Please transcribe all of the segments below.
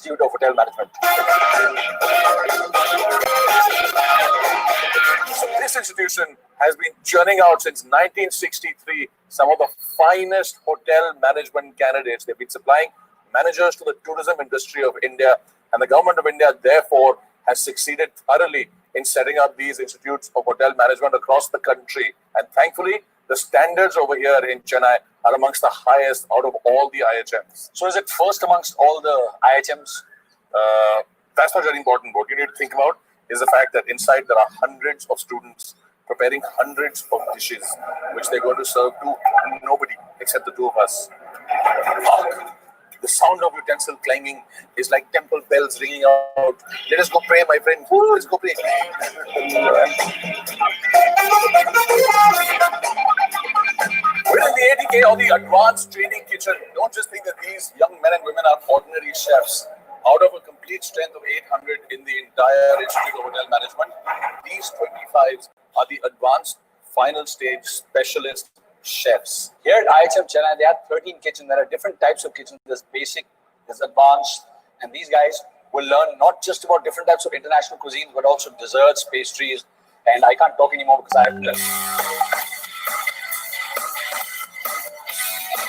Institute of Hotel Management. So this institution has been churning out since 1963 some of the finest hotel management candidates. They've been supplying managers to the tourism industry of India, and the government of India therefore has succeeded thoroughly in setting up these institutes of hotel management across the country. And thankfully, the standards over here in Chennai are amongst the highest out of all the IHMs. So is it first amongst all the IHMs? That's not very important. What you need to think about is the fact that inside there are hundreds of students preparing hundreds of dishes, which they're going to serve to nobody except the two of us. The sound of utensil clanging is like temple bells ringing out. Let us go pray, my friend. Ooh, let's go pray. We're in the ATK or the Advanced Training Kitchen. Don't just think that these young men and women are ordinary chefs. Out of a complete strength of 800 in the entire Institute of Hotel Management, these 25s are the advanced final stage specialist chefs. Here at IHM Chennai, they have 13 kitchens. There are different types of kitchens. There's basic, there's advanced, and these guys will learn not just about different types of international cuisines, but also desserts, pastries, and I can't talk anymore because I have to.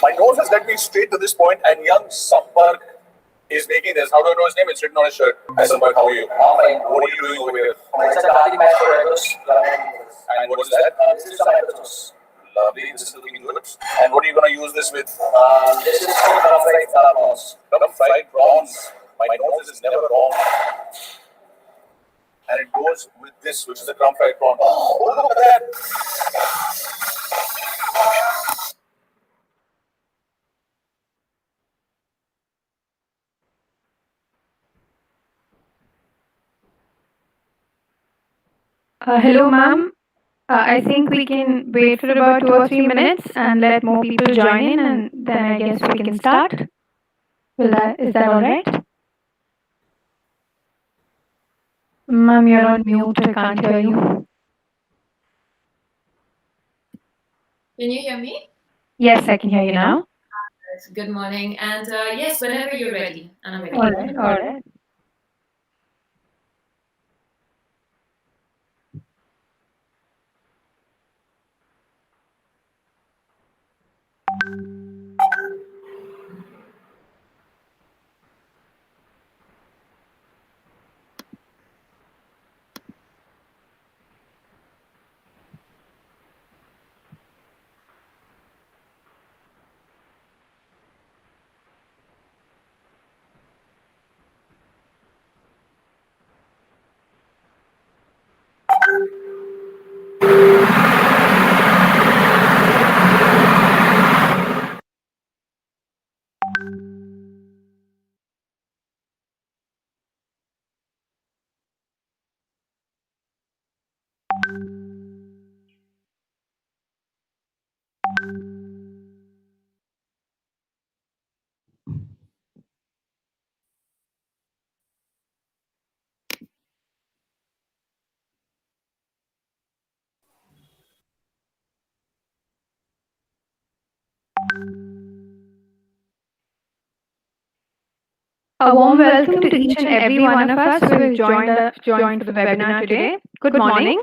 My nose has led me straight to this point, and young Sampark is making this. How do I know his name? It's written on his shirt. Hi Sampark, how are you? What are you doing over here? It's a garlic mash potatoes. And what is that? This is some potatoes. Lovely, this is looking good. And what are you going to use this with? This is crumb-fried prawns. Crumb-fried prawns. My nose is never wrong. And it goes with this, which is a crumb-fried prawn. Oh, look at that. Hello, ma'am. I think we can wait for about 2 or 3 minutes and let more people join in, and then I guess we can start. Is that all right? Ma'am, you're on mute. I can't hear you. Can you hear me? Yes, I can hear you now. Good morning. And yes, whenever you're ready. And I'm ready. All right, all right. A warm welcome to each and every one of us who has joined for the webinar today. Good morning.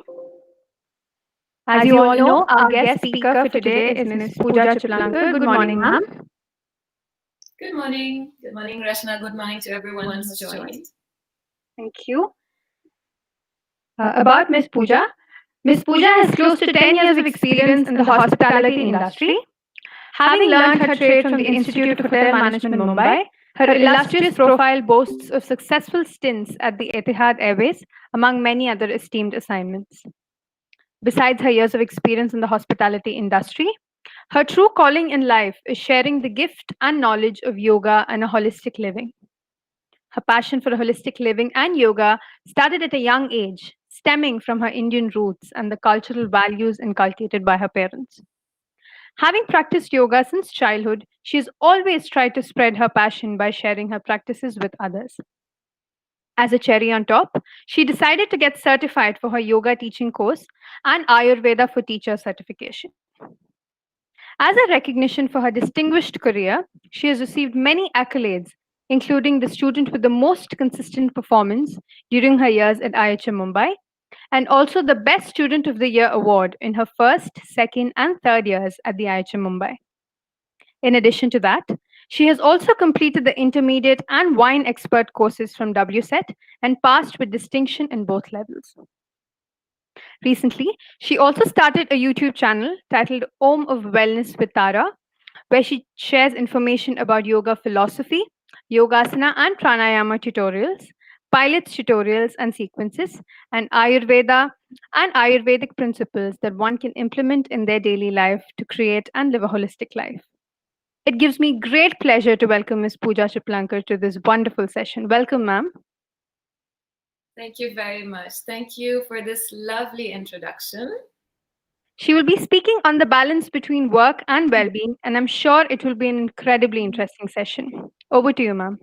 As you all know, our guest speaker for today is Ms. Pooja Chiplunkar. Good morning, ma'am. Good morning. Good morning, Rashna. Good morning to everyone who's joined. Thank you. About Ms. Pooja. Ms. Pooja has close to 10 years of experience in the hospitality industry. Having learned her trade from the Institute of Hotel Management, Mumbai, her illustrious profile boasts of successful stints at the Etihad Airways, among many other esteemed assignments. Besides her years of experience in the hospitality industry, her true calling in life is sharing the gift and knowledge of yoga and a holistic living. Her passion for holistic living and yoga started at a young age, stemming from her Indian roots and the cultural values inculcated by her parents. Having practiced yoga since childhood, she has always tried to spread her passion by sharing her practices with others. As a cherry on top, she decided to get certified for her yoga teaching course and Ayurveda for teacher certification. As a recognition for her distinguished career, she has received many accolades, including the student with the most consistent performance during her years at IHM Mumbai, and also the Best Student of the Year award in her first, second, and third years at the IHM Mumbai. In addition to that, she has also completed the intermediate and wine expert courses from WSET and passed with distinction in both levels. Recently, she also started a YouTube channel titled Om of Wellness with Tara, where she shares information about yoga philosophy, yogasana and pranayama tutorials, pilates tutorials and sequences, and Ayurveda and Ayurvedic principles that one can implement in their daily life to create and live a holistic life. It gives me great pleasure to welcome Ms. Pooja Chiplunkar to this wonderful session. Welcome, ma'am. Thank you very much. Thank you for this lovely introduction. She will be speaking on the balance between work and well-being, and I'm sure it will be an incredibly interesting session. Over to you, ma'am.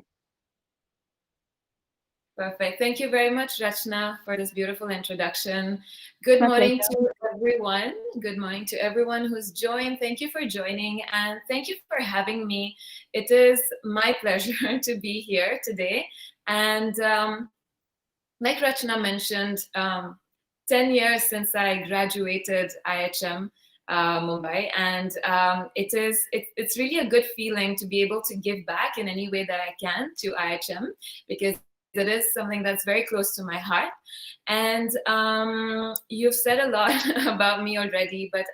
Perfect. Thank you very much, Rachna, for this beautiful introduction. Good My morning pleasure. to everyone. Good morning to everyone who's joined. Thank you for joining, and thank you for having me. It is my pleasure to be here today. And like Rachna mentioned, 10 years since I graduated IHM Mumbai, and it's really a good feeling to be able to give back in any way that I can to IHM, because it is something that's very close to my heart. And you've said a lot about me already, but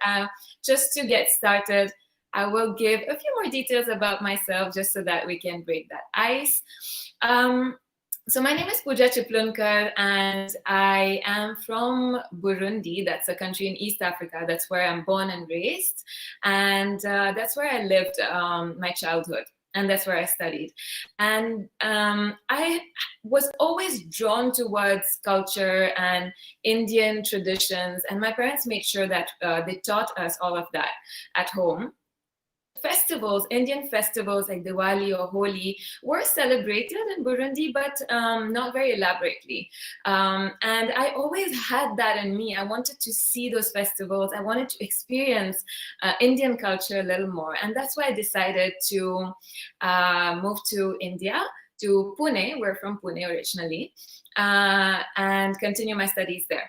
just to get started, I will give a few more details about myself just so that we can break that ice. So my name is Pooja Chiplunkar, and I am from Burundi. That's a country in East Africa. That's where I'm born and raised. And that's where I lived my childhood. And that's where I studied. And I was always drawn towards culture and Indian traditions. And my parents made sure that they taught us all of that at home. Festivals, Indian festivals like Diwali or Holi were celebrated in Burundi, but not very elaborately. And I always had that in me. I wanted to see those festivals. I wanted to experience Indian culture a little more. And that's why I decided to move to India, to Pune. We're from Pune originally, and continue my studies there.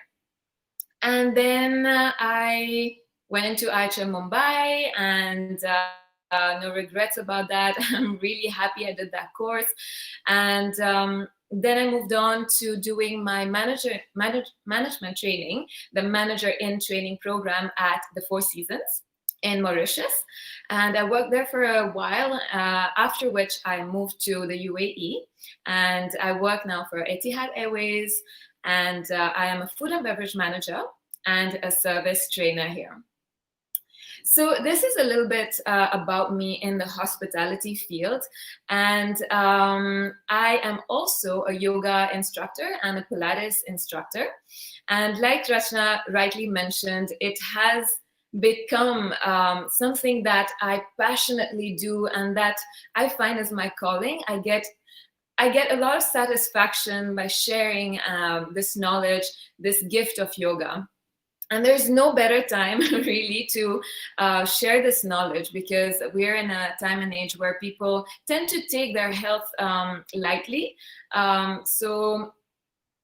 And then I went into IHM Mumbai, and no regrets about that. I'm really happy I did that course. And then I moved on to doing my management training, the Manager in Training program at the Four Seasons in Mauritius. And I worked there for a while, after which I moved to the UAE. And I work now for Etihad Airways. And I am a food and beverage manager and a service trainer here. So this is a little bit about me in the hospitality field. And I am also a yoga instructor and a Pilates instructor. And like Rachna rightly mentioned, it has become something that I passionately do and that I find is my calling. I get a lot of satisfaction by sharing this knowledge, this gift of yoga. And there's no better time really to share this knowledge, because we're in a time and age where people tend to take their health lightly. So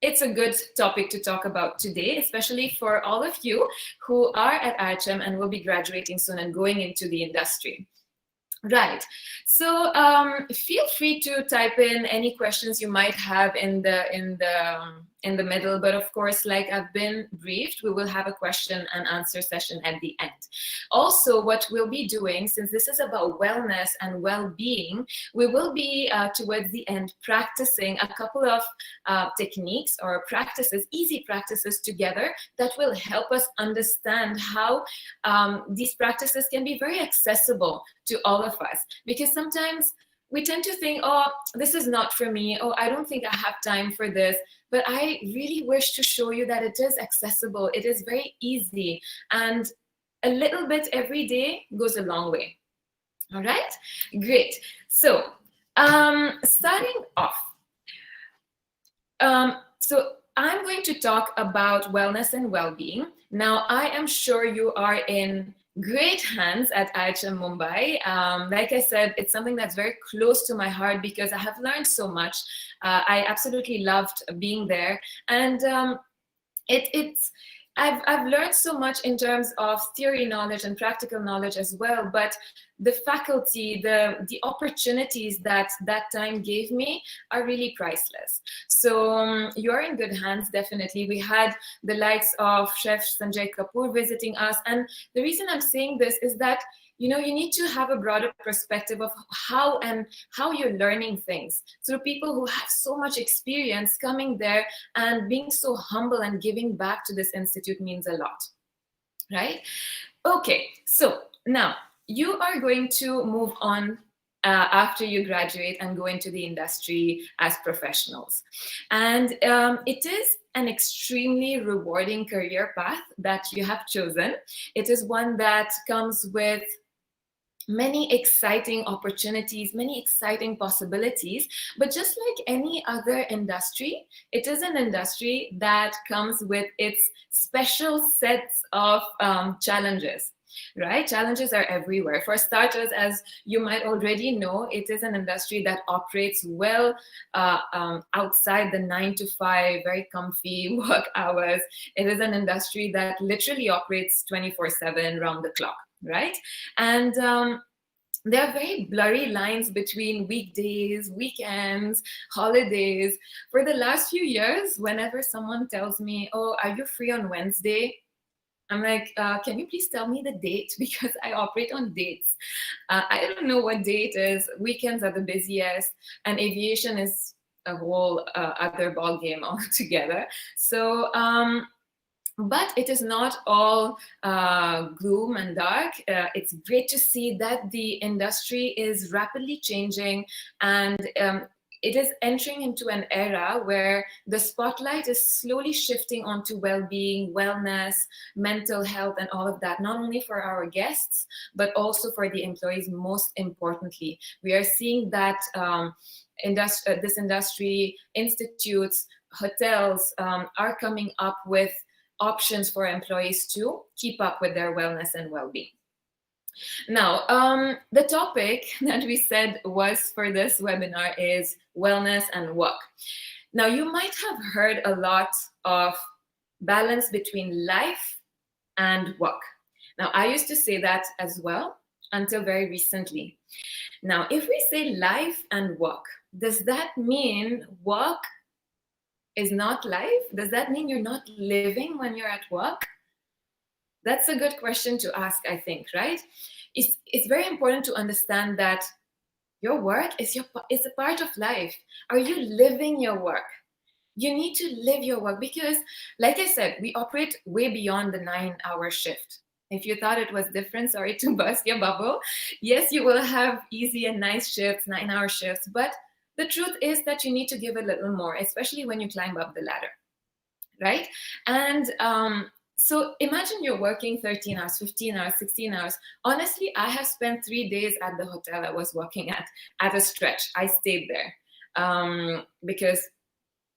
it's a good topic to talk about today, especially for all of you who are at IHM and will be graduating soon and going into the industry. Right. So feel free to type in any questions you might have in the middle. But of course, like I've been briefed, we will have a question and answer session at the end. Also, what we'll be doing, since this is about wellness and well-being, we will be towards the end practicing a couple of techniques or practices, easy practices together that will help us understand how these practices can be very accessible to all of us. Because sometimes we tend to think, oh, this is not for me. Oh, I don't think I have time for this. But I really wish to show you that it is accessible. It is very easy. And a little bit every day goes a long way. All right, great. So starting off. So I'm going to talk about wellness and well-being. Now, I am sure you are in great hands at IHM Mumbai. Like I said, it's something that's very close to my heart because I have learned so much. I absolutely loved being there, and I've learned so much in terms of theory knowledge and practical knowledge as well, but the faculty, the opportunities that time gave me are really priceless. So you're in good hands, definitely. We had the likes of Chef Sanjay Kapoor visiting us, and the reason I'm saying this is that you need to have a broader perspective of how you're learning things through people who have so much experience coming there, and being so humble and giving back to this institute means a lot, right? Okay, so now you are going to move on after you graduate and go into the industry as professionals. And it is an extremely rewarding career path that you have chosen. It is one that comes with many exciting opportunities, many exciting possibilities. But just like any other industry, it is an industry that comes with its special sets of challenges. Right? Challenges are everywhere. For starters, as you might already know, it is an industry that operates well outside the 9 to 5, very comfy work hours. It is an industry that literally operates 24/7 round the clock, right? And there are very blurry lines between weekdays, weekends, holidays. For the last few years, whenever someone tells me, "Oh, are you free on Wednesday?" I'm like, can you please tell me the date? Because I operate on dates. I don't know what date is. Weekends are the busiest, and aviation is a whole other ball game altogether. So, but it is not all gloom and dark. It's great to see that the industry is rapidly changing, and it is entering into an era where the spotlight is slowly shifting onto well-being, wellness, mental health, and all of that, not only for our guests, but also for the employees. Most importantly, we are seeing that this industry, institutes, hotels are coming up with options for employees to keep up with their wellness and well-being. Now, the topic that we said was for this webinar is wellness and work. Now, you might have heard a lot of balance between life and work. Now, I used to say that as well until very recently. Now, if we say life and work, does that mean work is not life? Does that mean you're not living when you're at work? That's a good question to ask, I think, right? It's very important to understand that your work is a part of life. Are you living your work? You need to live your work because, like I said, we operate way beyond the 9-hour shift. If you thought it was different, sorry to burst your bubble. Yes, you will have easy and nice shifts, 9-hour shifts, but the truth is that you need to give a little more, especially when you climb up the ladder, right? And so imagine you're working 13 hours, 15 hours, 16 hours. Honestly, I have spent 3 days at the hotel I was working at a stretch. I stayed there because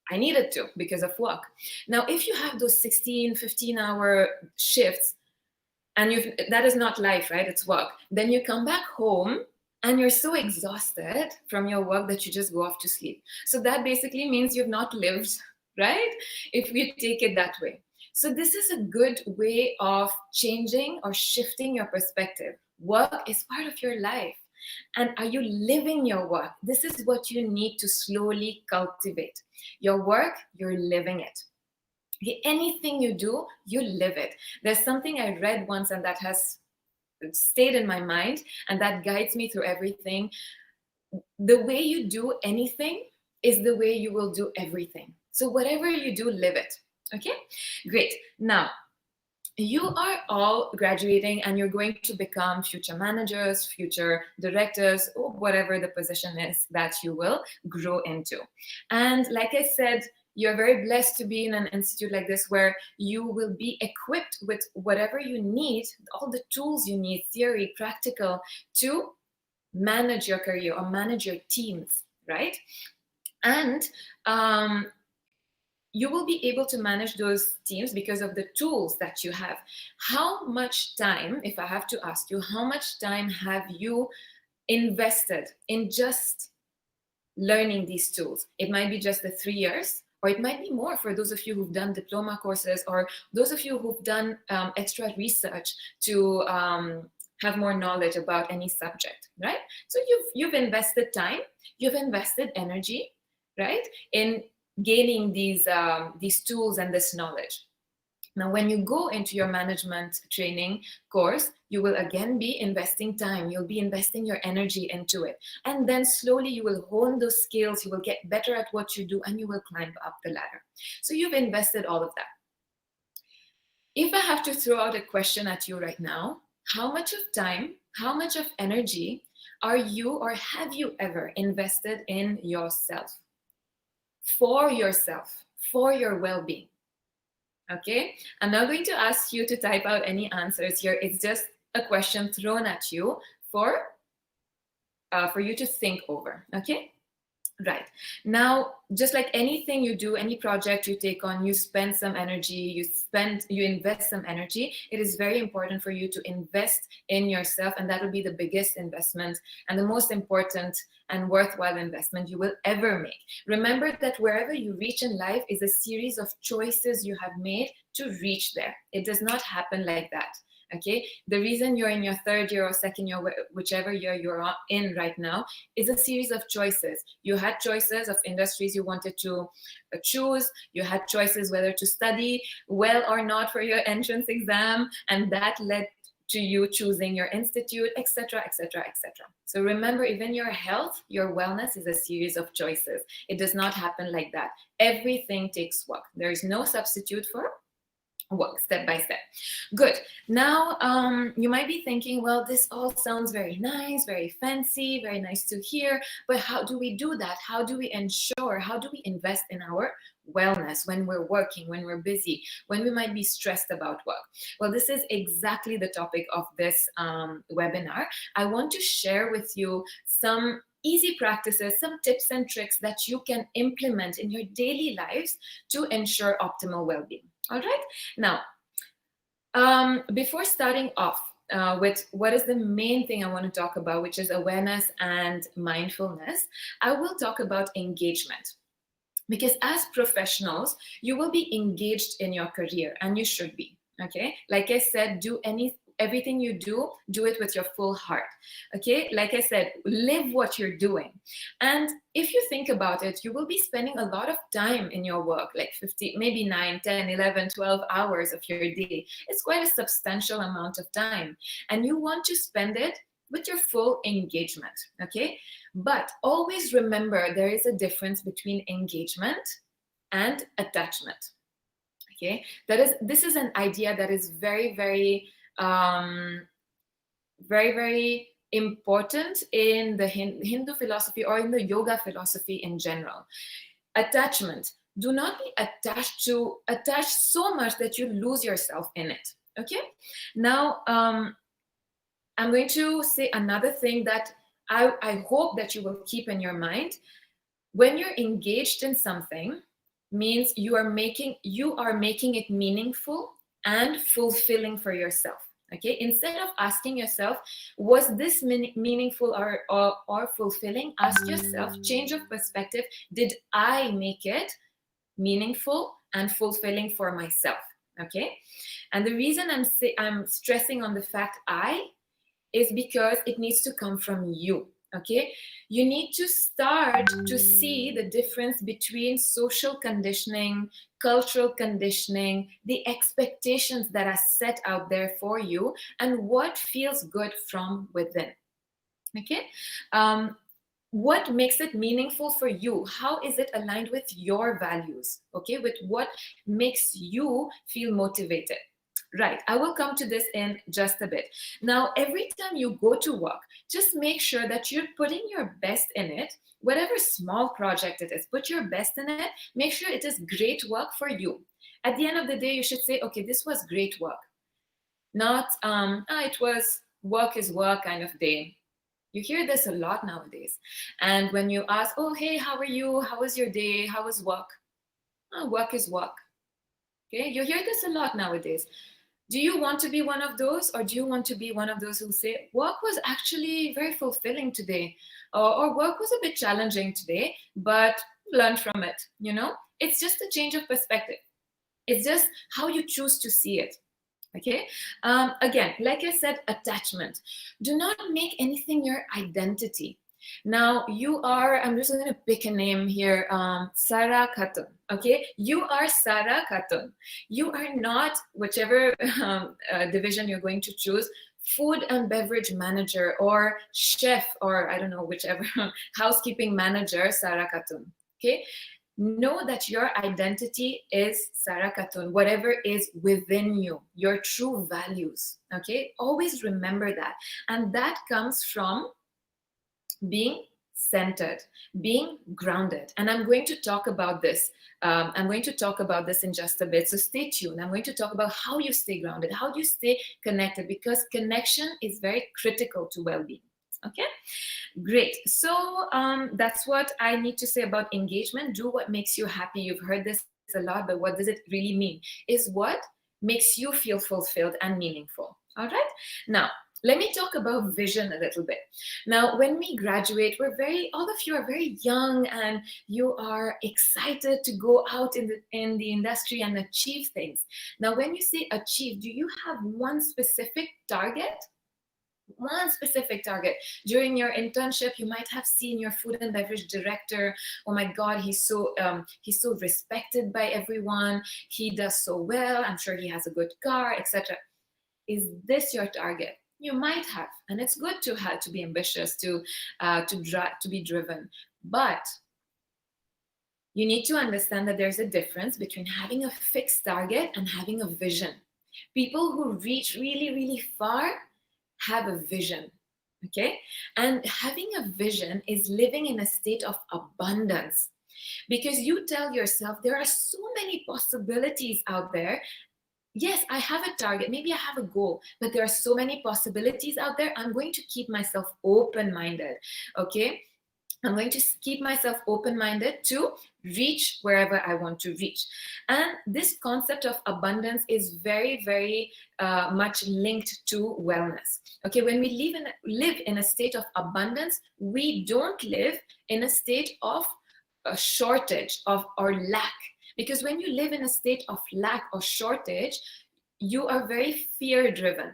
I needed to, because of work. Now, if you have those 16, 15-hour shifts, and that is not life, right? It's work. Then you come back home and you're so exhausted from your work that you just go off to sleep. So that basically means you've not lived, right? If we take it that way. So this is a good way of changing or shifting your perspective. Work is part of your life. And are you living your work? This is what you need to slowly cultivate. Your work, you're living it. Anything you do, you live it. There's something I read once and that has stayed in my mind and that guides me through everything. The way you do anything is the way you will do everything. So whatever you do, live it. Okay, great. Now, you are all graduating and you're going to become future managers, future directors, or whatever the position is that you will grow into. And like I said, you're very blessed to be in an institute like this where you will be equipped with whatever you need, all the tools you need, theory, practical, to manage your career or manage your teams, right? And you will be able to manage those teams because of the tools that you have. How much time, if I have to ask you, how much time have you invested in just learning these tools? It might be just the 3 years, or it might be more for those of you who've done diploma courses, or those of you who've done extra research to have more knowledge about any subject, right? So you've invested time, you've invested energy, right, in gaining these tools and this knowledge. Now, when you go into your management training course, you will again be investing time. You'll be investing your energy into it. And then slowly you will hone those skills. You will get better at what you do, and you will climb up the ladder. So you've invested all of that. If I have to throw out a question at you right now, how much of time, how much of energy are you, or have you ever invested in yourself? For yourself, for your well-being. Okay, I'm not going to ask you to type out any answers here. It's just a question thrown at you for you to think over. Okay, right. Now, just like anything you do, any project you take on, you spend some energy, you invest some energy. It is very important for you to invest in yourself, and that will be the biggest investment and the most important and worthwhile investment you will ever make. Remember that wherever you reach in life is a series of choices you have made to reach there. It does not happen like that. Okay, the reason you're in your third year or second year, whichever year you're in right now, is a series of choices. You had choices of industries you wanted to choose. You had choices whether to study well or not for your entrance exam, and that led to you choosing your institute, etc., etc., etc. So remember, even your health, your wellness is a series of choices. It does not happen like that. Everything takes work. There is no substitute for work, step by step. Good. Now, you might be thinking, well, this all sounds very nice, very fancy, very nice to hear, but how do we do that? How do we ensure, how do we invest in our wellness when we're working, when we're busy, when we might be stressed about work? Well, this is exactly the topic of this webinar. I want to share with you some easy practices, some tips and tricks that you can implement in your daily lives to ensure optimal well-being. All right. Now, before starting off with what is the main thing I want to talk about, which is awareness and mindfulness, I will talk about engagement. Because as professionals, you will be engaged in your career, and you should be. Okay. Like I said, everything you do it with your full heart. Okay, like I said, live what you're doing. And if you think about it, you will be spending a lot of time in your work, like 50, maybe 9, 10, 11, 12 hours of your day. It's quite a substantial amount of time, and you want to spend it with your full engagement. Okay, but always remember there is a difference between engagement and attachment. Okay, this is an idea that is very, very very important in the Hindu philosophy or in the yoga philosophy in general. Attachment. Do not be attached so much that you lose yourself in it. Okay. Now, I'm going to say another thing that I hope that you will keep in your mind. When you're engaged in something, means you are making it meaningful and fulfilling for yourself. Okay, instead of asking yourself, was this meaningful or fulfilling, ask yourself, change of perspective, did I make it meaningful and fulfilling for myself? Okay, and the reason I'm stressing on the fact I is because it needs to come from you. Okay, you need to start to see the difference between social conditioning, cultural conditioning, the expectations that are set out there for you, and what feels good from within. Okay, what makes it meaningful for you? How is it aligned with your values? Okay, with what makes you feel motivated? Right, I will come to this in just a bit. Now, every time you go to work, just make sure that you're putting your best in it. Whatever small project it is, put your best in it. Make sure it is great work for you. At the end of the day, you should say, okay, this was great work. Not, it was work is work kind of day. You hear this a lot nowadays. And when you ask, oh, hey, how are you? How was your day? How was work? Work is work. Okay, you hear this a lot nowadays. Do you want to be one of those, or do you want to be one of those who say, work was actually very fulfilling today, or work was a bit challenging today, but learn from it? It's just a change of perspective. It's just how you choose to see it. Okay. Again, like I said, attachment. Do not make anything your identity. Now you are, I'm just going to pick a name here, Sarah Khatun. Okay, you are Sarah Khatun. You are not, whichever division you're going to choose, food and beverage manager or chef, or I don't know, whichever housekeeping manager, Sarah Khatun. Okay, know that your identity is Sarah Khatun, whatever is within you, your true values. Okay, always remember that. And that comes from being centered, being grounded. And I'm going to talk about this. I'm going to talk about this in just a bit. So stay tuned. I'm going to talk about how you stay grounded, how do you stay connected, because connection is very critical to well-being. Okay, great. So that's what I need to say about engagement. Do what makes you happy. You've heard this a lot, but what does it really mean? Is what makes you feel fulfilled and meaningful. All right. Now, let me talk about vision a little bit. Now, when we graduate, all of you are very young and you are excited to go out in the industry and achieve things. Now, when you say achieve, do you have one specific target? One specific target. During your internship, you might have seen your food and beverage director. Oh my God, he's so respected by everyone. He does so well. I'm sure he has a good car, etc. Is this your target? You might have, and it's good to be ambitious, to be driven. But you need to understand that there's a difference between having a fixed target and having a vision. People who reach really, really far have a vision, okay? And having a vision is living in a state of abundance, because you tell yourself there are so many possibilities out there. Yes, I have a target, maybe I have a goal, but there are so many possibilities out there. I'm going to keep myself open-minded, okay? I'm going to keep myself open-minded to reach wherever I want to reach. And this concept of abundance is very, very much linked to wellness. Okay, when we live in a state of abundance, we don't live in a state of a shortage or lack. Because when you live in a state of lack or shortage, you are very fear-driven,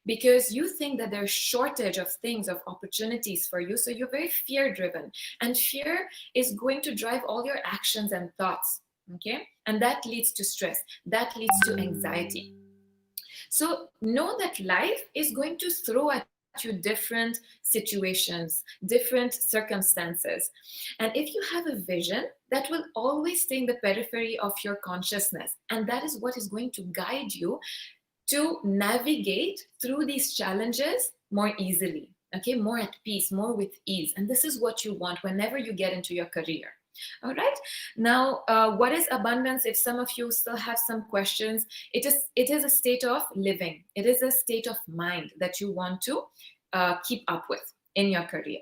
because you think that there's shortage of things, of opportunities for you. So you're very fear-driven, and fear is going to drive all your actions and thoughts, okay? And that leads to stress, that leads to anxiety. So know that life is going to throw at you different situations, different circumstances. And if you have a vision, that will always stay in the periphery of your consciousness. And that is what is going to guide you to navigate through these challenges more easily, okay, more at peace, more with ease. And this is what you want whenever you get into your career. All right. Now, what is abundance? If some of you still have some questions, it is a state of living. It is a state of mind that you want to keep up with in your career.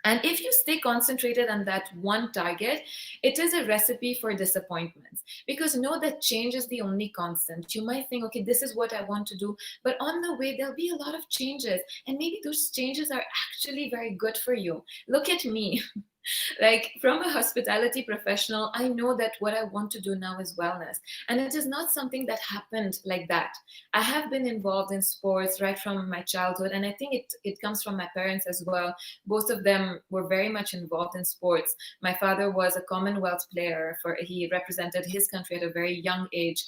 And if you stay concentrated on that one target, it is a recipe for disappointments, because know that change is the only constant. You might think, okay, this is what I want to do, but on the way, there'll be a lot of changes, and maybe those changes are actually very good for you. Look at me. Like, from a hospitality professional, I know that what I want to do now is wellness. And it is not something that happened like that. I have been involved in sports right from my childhood. And I think it comes from my parents as well. Both of them were very much involved in sports. My father was a Commonwealth player. He represented his country at a very young age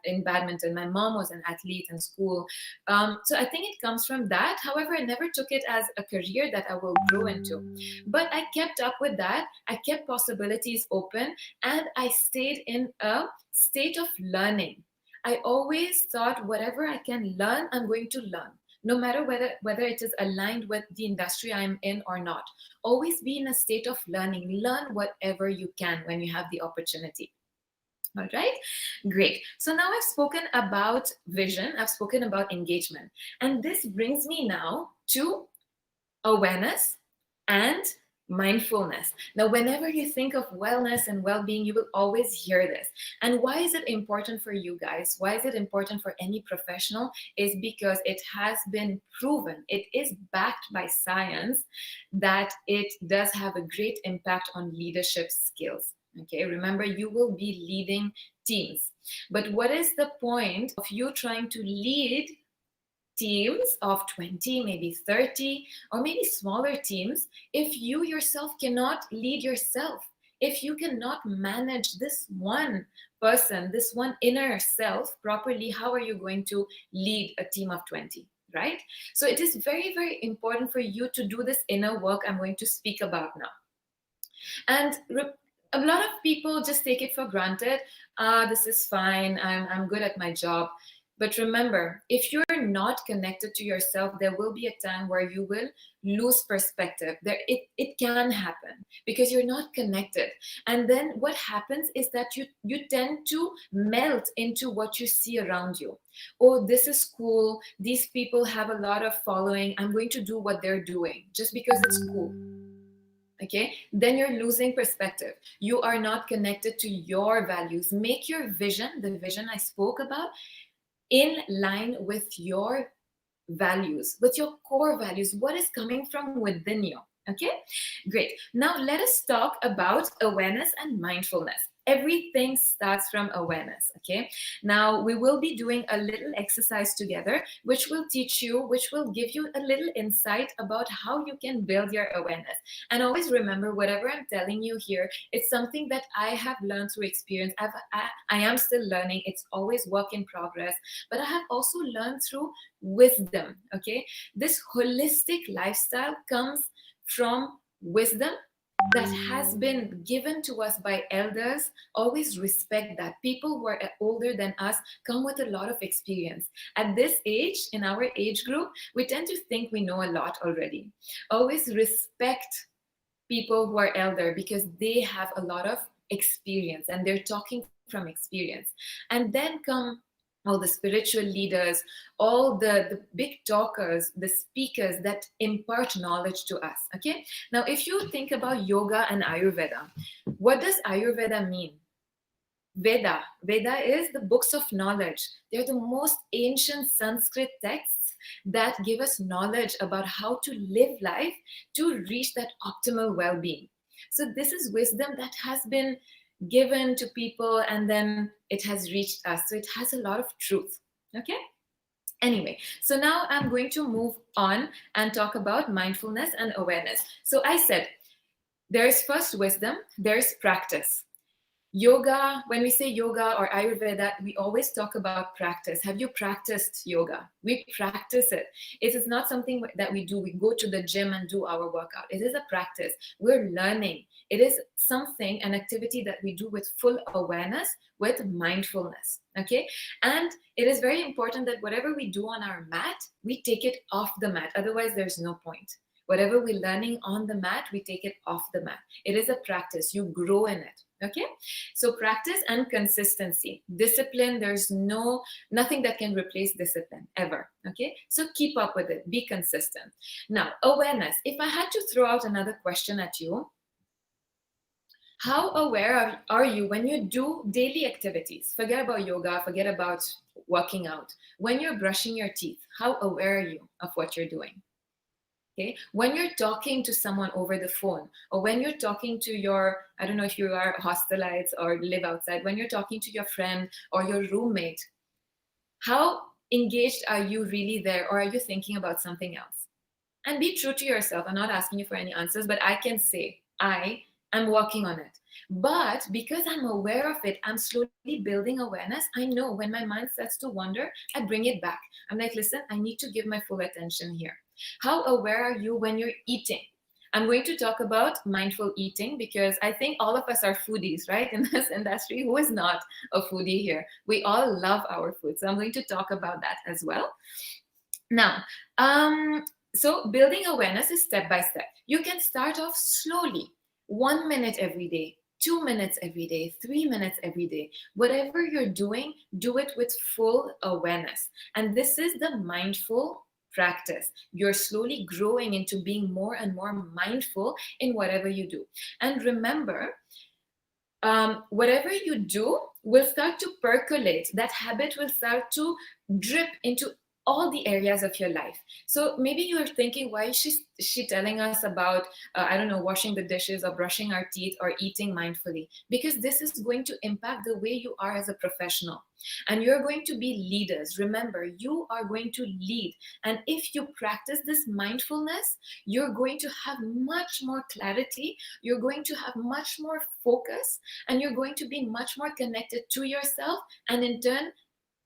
in badminton. My mom was an athlete in school. So I think it comes from that. However, I never took it as a career that I will grow into. But I kept up with that. I kept possibilities open, and I stayed in a state of learning. I always thought, whatever I can learn, I'm going to learn, no matter whether it is aligned with the industry I'm in or not. Always be in a state of learning. Learn whatever you can when you have the opportunity. All right, great. So now I've spoken about vision, I've spoken about engagement, and this brings me now to awareness and Mindfulness. Now, whenever you think of wellness and well-being, you will always hear this. And why is it important for you guys? Why is it important for any professional? Is because it has been proven, it is backed by science, that it does have a great impact on leadership skills. Okay, remember, you will be leading teams. But what is the point of you trying to lead teams of 20, maybe 30, or maybe smaller teams, if you yourself cannot lead yourself? If you cannot manage this one person, this one inner self properly, how are you going to lead a team of 20, right? So it is very, very important for you to do this inner work I'm going to speak about now. And a lot of people just take it for granted. This is fine. I'm good at my job. But remember, if you're not connected to yourself, there will be a time where you will lose perspective. It can happen because you're not connected. And then what happens is that you tend to melt into what you see around you. Oh, this is cool. These people have a lot of following. I'm going to do what they're doing just because it's cool. Okay, then you're losing perspective. You are not connected to your values. Make your vision, the vision I spoke about, in line with your values, with your core values, what is coming from within you. Okay, great. Now let us talk about awareness and mindfulness. Everything starts from awareness. Okay, now we will be doing a little exercise together, which will teach you, which will give you a little insight about how you can build your awareness. And always remember, whatever I'm telling you here, it's something that I have learned through experience. I am still learning. It's always work in progress, but I have also learned through wisdom. Okay, this holistic lifestyle comes from wisdom that has been given to us by elders. Always respect that. People who are older than us come with a lot of experience. At this age, in our age group, we tend to think we know a lot already. Always respect people who are elder because they have a lot of experience and they're talking from experience. And then come all the spiritual leaders, all the big talkers, the speakers that impart knowledge to us. Okay, now if you think about yoga and Ayurveda, what does Ayurveda mean? Veda is the books of knowledge. They're the most ancient Sanskrit texts that give us knowledge about how to live life to reach that optimal well-being. So this is wisdom that has been given to people and then it has reached us. So it has a lot of truth. Okay, anyway, so now I'm going to move on and talk about mindfulness and awareness. So I said there's first wisdom, there's practice. Yoga, when we say yoga or Ayurveda, we always talk about practice. Have you practiced yoga? We practice it. It is not something that we do. We go to the gym and do our workout. It is a practice. We're learning. It is something, an activity that we do with full awareness, with mindfulness. Okay? And it is very important that whatever we do on our mat, we take it off the mat. Otherwise, there's no point. Whatever we're learning on the mat, we take it off the mat. It is a practice. You grow in it. Okay, so practice and consistency. Discipline, there's nothing that can replace discipline ever. Okay, so keep up with it. Be consistent. Now, awareness. If I had to throw out another question at you, how aware are you when you do daily activities? Forget about yoga, forget about working out. When you're brushing your teeth, how aware are you of what you're doing? Okay, when you're talking to someone over the phone, or when you're talking to your, I don't know if you are hostelites or live outside, when you're talking to your friend or your roommate, how engaged are you really there, or are you thinking about something else? And be true to yourself. I'm not asking you for any answers, but I can say I am working on it. But because I'm aware of it, I'm slowly building awareness. I know when my mind starts to wander, I bring it back. I'm like, listen, I need to give my full attention here. How aware are you when you're eating? I'm going to talk about mindful eating because I think all of us are foodies, right? In this industry, who is not a foodie here? We all love our food. So I'm going to talk about that as well. Now, so building awareness is step by step. You can start off slowly, 1 minute every day, 2 minutes every day, 3 minutes every day. Whatever you're doing, do it with full awareness. And this is the mindful practice. You're slowly growing into being more and more mindful in whatever you do. And remember, whatever you do will start to percolate. That habit will start to drip into all the areas of your life. So maybe you're thinking, why is she telling us about, I don't know, washing the dishes or brushing our teeth or eating mindfully? Because this is going to impact the way you are as a professional. And you're going to be leaders. Remember, you are going to lead. And if you practice this mindfulness, you're going to have much more clarity. You're going to have much more focus. And you're going to be much more connected to yourself. And in turn,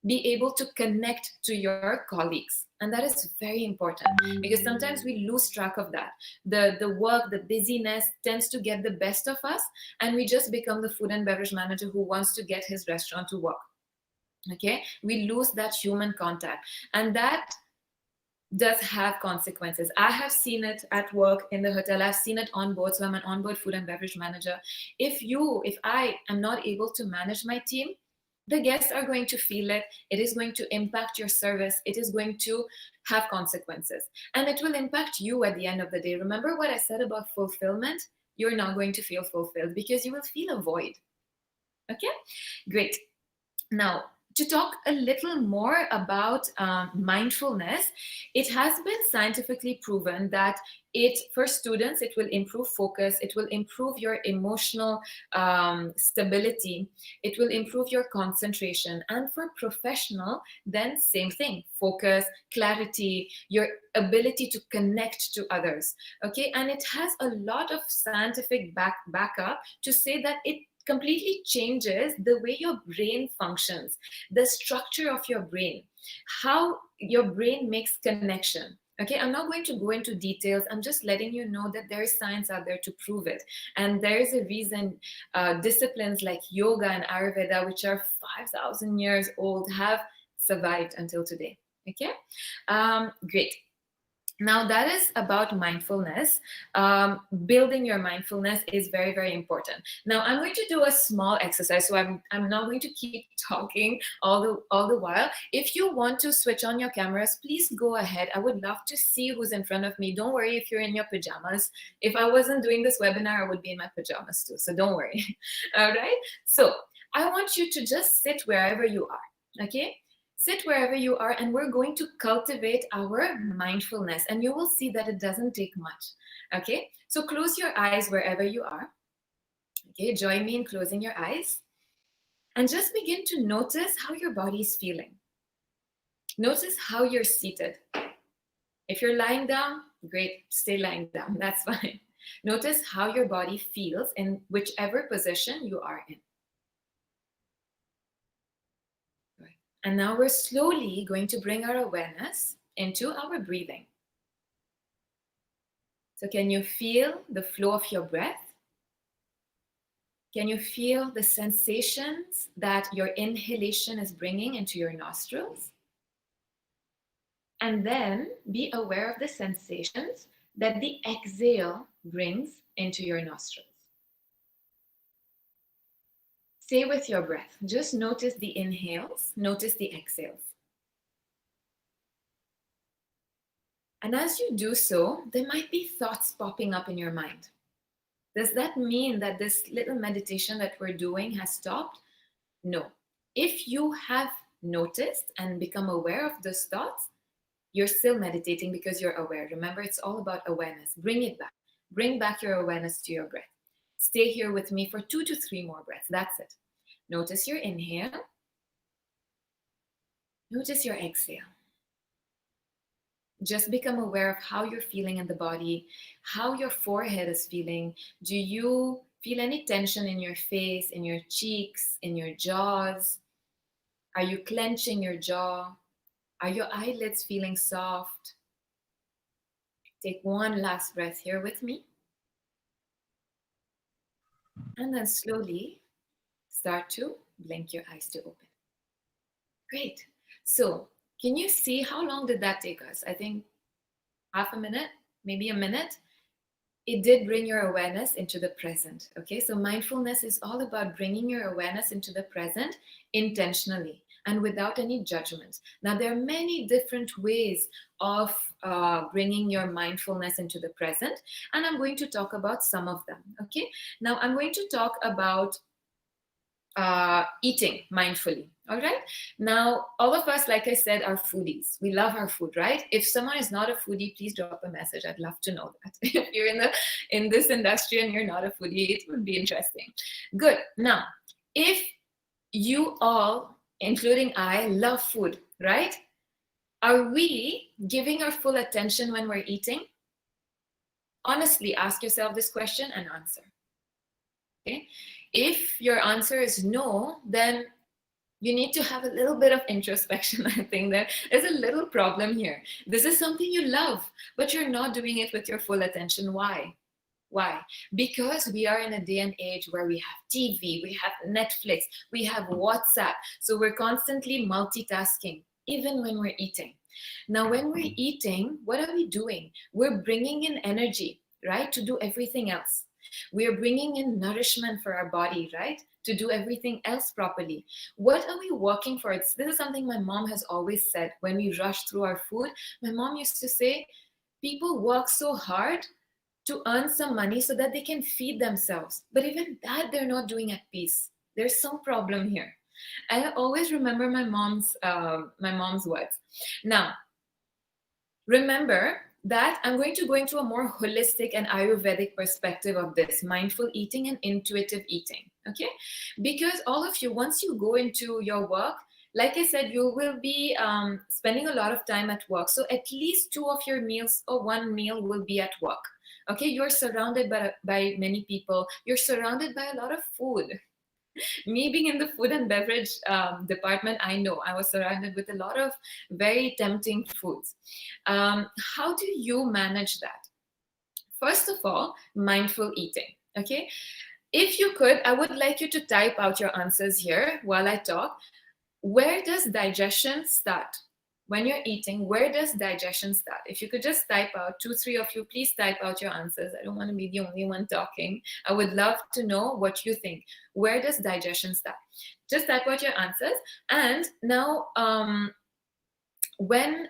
be able to connect to your colleagues. And that is very important, because sometimes we lose track of that. The work, the busyness tends to get the best of us, and we just become the food and beverage manager who wants to get his restaurant to work. Okay, we lose that human contact, and that does have consequences. I have seen it at work in the hotel. I've seen it on board. So I'm an onboard food and beverage manager. If I am not able to manage my team, the guests are going to feel it. It is going to impact your service. It is going to have consequences. And it will impact you at the end of the day. Remember what I said about fulfillment? You're not going to feel fulfilled because you will feel a void. Okay, great. Now, to talk a little more about mindfulness, it has been scientifically proven that for students, it will improve focus, it will improve your emotional stability, it will improve your concentration. And for professional, then same thing, focus, clarity, your ability to connect to others. Okay, and it has a lot of scientific backup to say that it completely changes the way your brain functions, the structure of your brain, how your brain makes connection. Okay, I'm not going to go into details. I'm just letting you know that there is science out there to prove it. And there is a reason disciplines like yoga and Ayurveda, which are 5,000 years old, have survived until today. Okay, great. Now that is about mindfulness. Building your mindfulness is very, very important. Now I'm going to do a small exercise. So I'm not going to keep talking all the while. If you want to switch on your cameras, please go ahead. I would love to see who's in front of me. Don't worry if you're in your pajamas. If I wasn't doing this webinar, I would be in my pajamas too. So don't worry. All right. So I want you to just sit wherever you are. Okay. Sit wherever you are, and we're going to cultivate our mindfulness, and you will see that it doesn't take much. Okay, so close your eyes wherever you are. Okay, join me in closing your eyes, and just begin to notice how your body is feeling. Notice how you're seated. If you're lying down, great, stay lying down, that's fine. Notice how your body feels in whichever position you are in. And now we're slowly going to bring our awareness into our breathing. So can you feel the flow of your breath? Can you feel the sensations that your inhalation is bringing into your nostrils? And then be aware of the sensations that the exhale brings into your nostrils. Stay with your breath. Just notice the inhales, notice the exhales. And as you do so, there might be thoughts popping up in your mind. Does that mean that this little meditation that we're doing has stopped? No. If you have noticed and become aware of those thoughts, you're still meditating because you're aware. Remember, it's all about awareness. Bring it back. Bring back your awareness to your breath. Stay here with me for 2 to 3 more breaths. That's it. Notice your inhale. Notice your exhale. Just become aware of how you're feeling in the body, how your forehead is feeling. Do you feel any tension in your face, in your cheeks, in your jaws? Are you clenching your jaw? Are your eyelids feeling soft? Take one last breath here with me. And then slowly start to blink your eyes to open. Great. So can you see how long did that take us? I think half a minute, maybe a minute. It did bring your awareness into the present. Okay, so mindfulness is all about bringing your awareness into the present intentionally. and without any judgment. Now, there are many different ways of bringing your mindfulness into the present, and I'm going to talk about some of them. Okay, now I'm going to talk about eating mindfully. All right, now all of us, like I said, are foodies. We love our food, right? If someone is not a foodie, please drop a message. I'd love to know that. If you're in this industry and you're not a foodie, it would be interesting. Good. Now, if you all, including I, love food, right? Are we giving our full attention when we're eating? Honestly, ask yourself this question and answer. Okay? If your answer is no, then you need to have a little bit of introspection. I think there's a little problem here. This is something you love, but you're not doing it with your full attention. Why? Why? Because we are in a day and age where we have TV, we have Netflix, we have WhatsApp. So we're constantly multitasking, even when we're eating. Now, when we're eating, what are we doing? We're bringing in energy, right, to do everything else. We're bringing in nourishment for our body, right, to do everything else properly. What are we working for? This is something my mom has always said when we rush through our food. My mom used to say, people work so hard to earn some money so that they can feed themselves. But even that, they're not doing at peace. There's some problem here. I always remember my mom's words. Now, remember that I'm going to go into a more holistic and Ayurvedic perspective of this, mindful eating and intuitive eating, okay? Because all of you, once you go into your work, like I said, you will be spending a lot of time at work. So at least 2 of your meals or 1 meal will be at work. Okay, you're surrounded by many people. You're surrounded by a lot of food. Me being in the food and beverage department, I know I was surrounded with a lot of very tempting foods. How do you manage that? First of all, mindful eating. Okay, if you could, I would like you to type out your answers here while I talk. Where does digestion start? When you're eating, where does digestion start? If you could just type out, 2, 3 of you, please type out your answers. I don't want to be the only one talking. I would love to know what you think. Where does digestion start? Just type out your answers. And now, when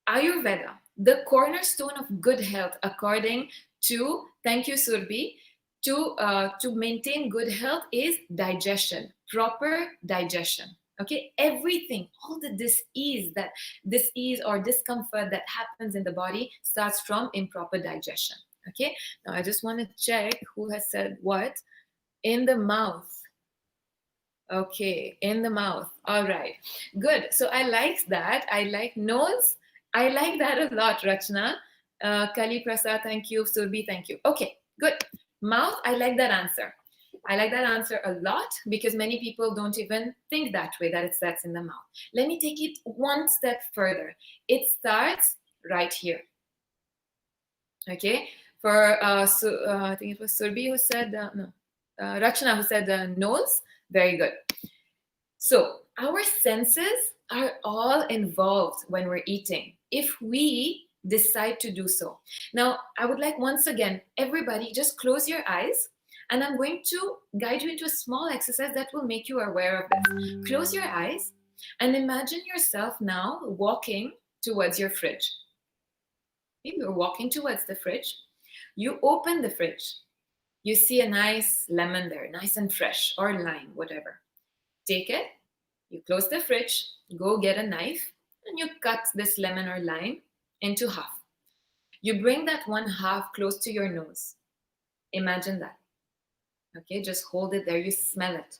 Ayurveda, the cornerstone of good health, according to, thank you, Surbi, to maintain good health is digestion, proper digestion. Okay, everything, all the dis-ease or discomfort that happens in the body starts from improper digestion. Okay, now I just want to check who has said what. In the mouth. Okay, in the mouth. All right, good. So I like that. I like nose. I like that a lot, Rachna. Kali Prasad, thank you. Surbi, thank you. Okay, good. Mouth, I like that answer. I like that answer a lot because many people don't even think that way, that it starts in the mouth. Let me take it one step further. It starts right here. Okay, for I think it was Surbi who said, Rachna who said nose. Very good. So our senses are all involved when we're eating, if we decide to do so. Now, I would like once again, everybody just close your eyes. And I'm going to guide you into a small exercise that will make you aware of this. Close your eyes and imagine yourself now walking towards your fridge. You're walking towards the fridge. You open the fridge. You see a nice lemon there, nice and fresh, or lime, whatever. Take it. You close the fridge. Go get a knife and you cut this lemon or lime into half. You bring that one half close to your nose. Imagine that. Okay, just hold it there. You smell it.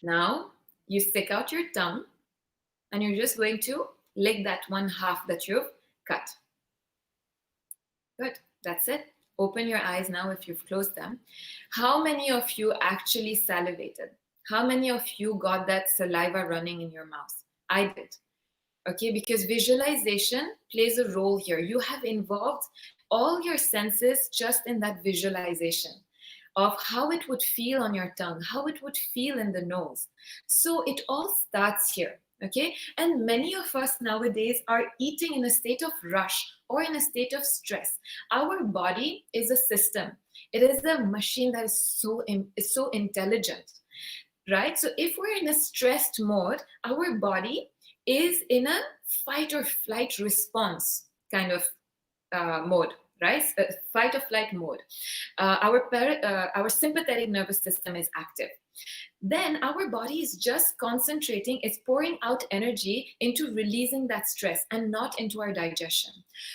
Now, you stick out your tongue and you're just going to lick that one half that you've cut. Good, that's it. Open your eyes now if you've closed them. How many of you actually salivated? How many of you got that saliva running in your mouth? I did. Okay, because visualization plays a role here. You have involved all your senses just in that visualization of how it would feel on your tongue, how it would feel in the nose. So it all starts here, okay? And many of us nowadays are eating in a state of rush or in a state of stress. Our body is a system. It is a machine that is so intelligent. right? So if we're in a stressed mode, our body is in a fight or flight response kind of mode, right? Fight or flight mode. Our sympathetic nervous system is active. Then our body is just concentrating, it's pouring out energy into releasing that stress and not into our digestion.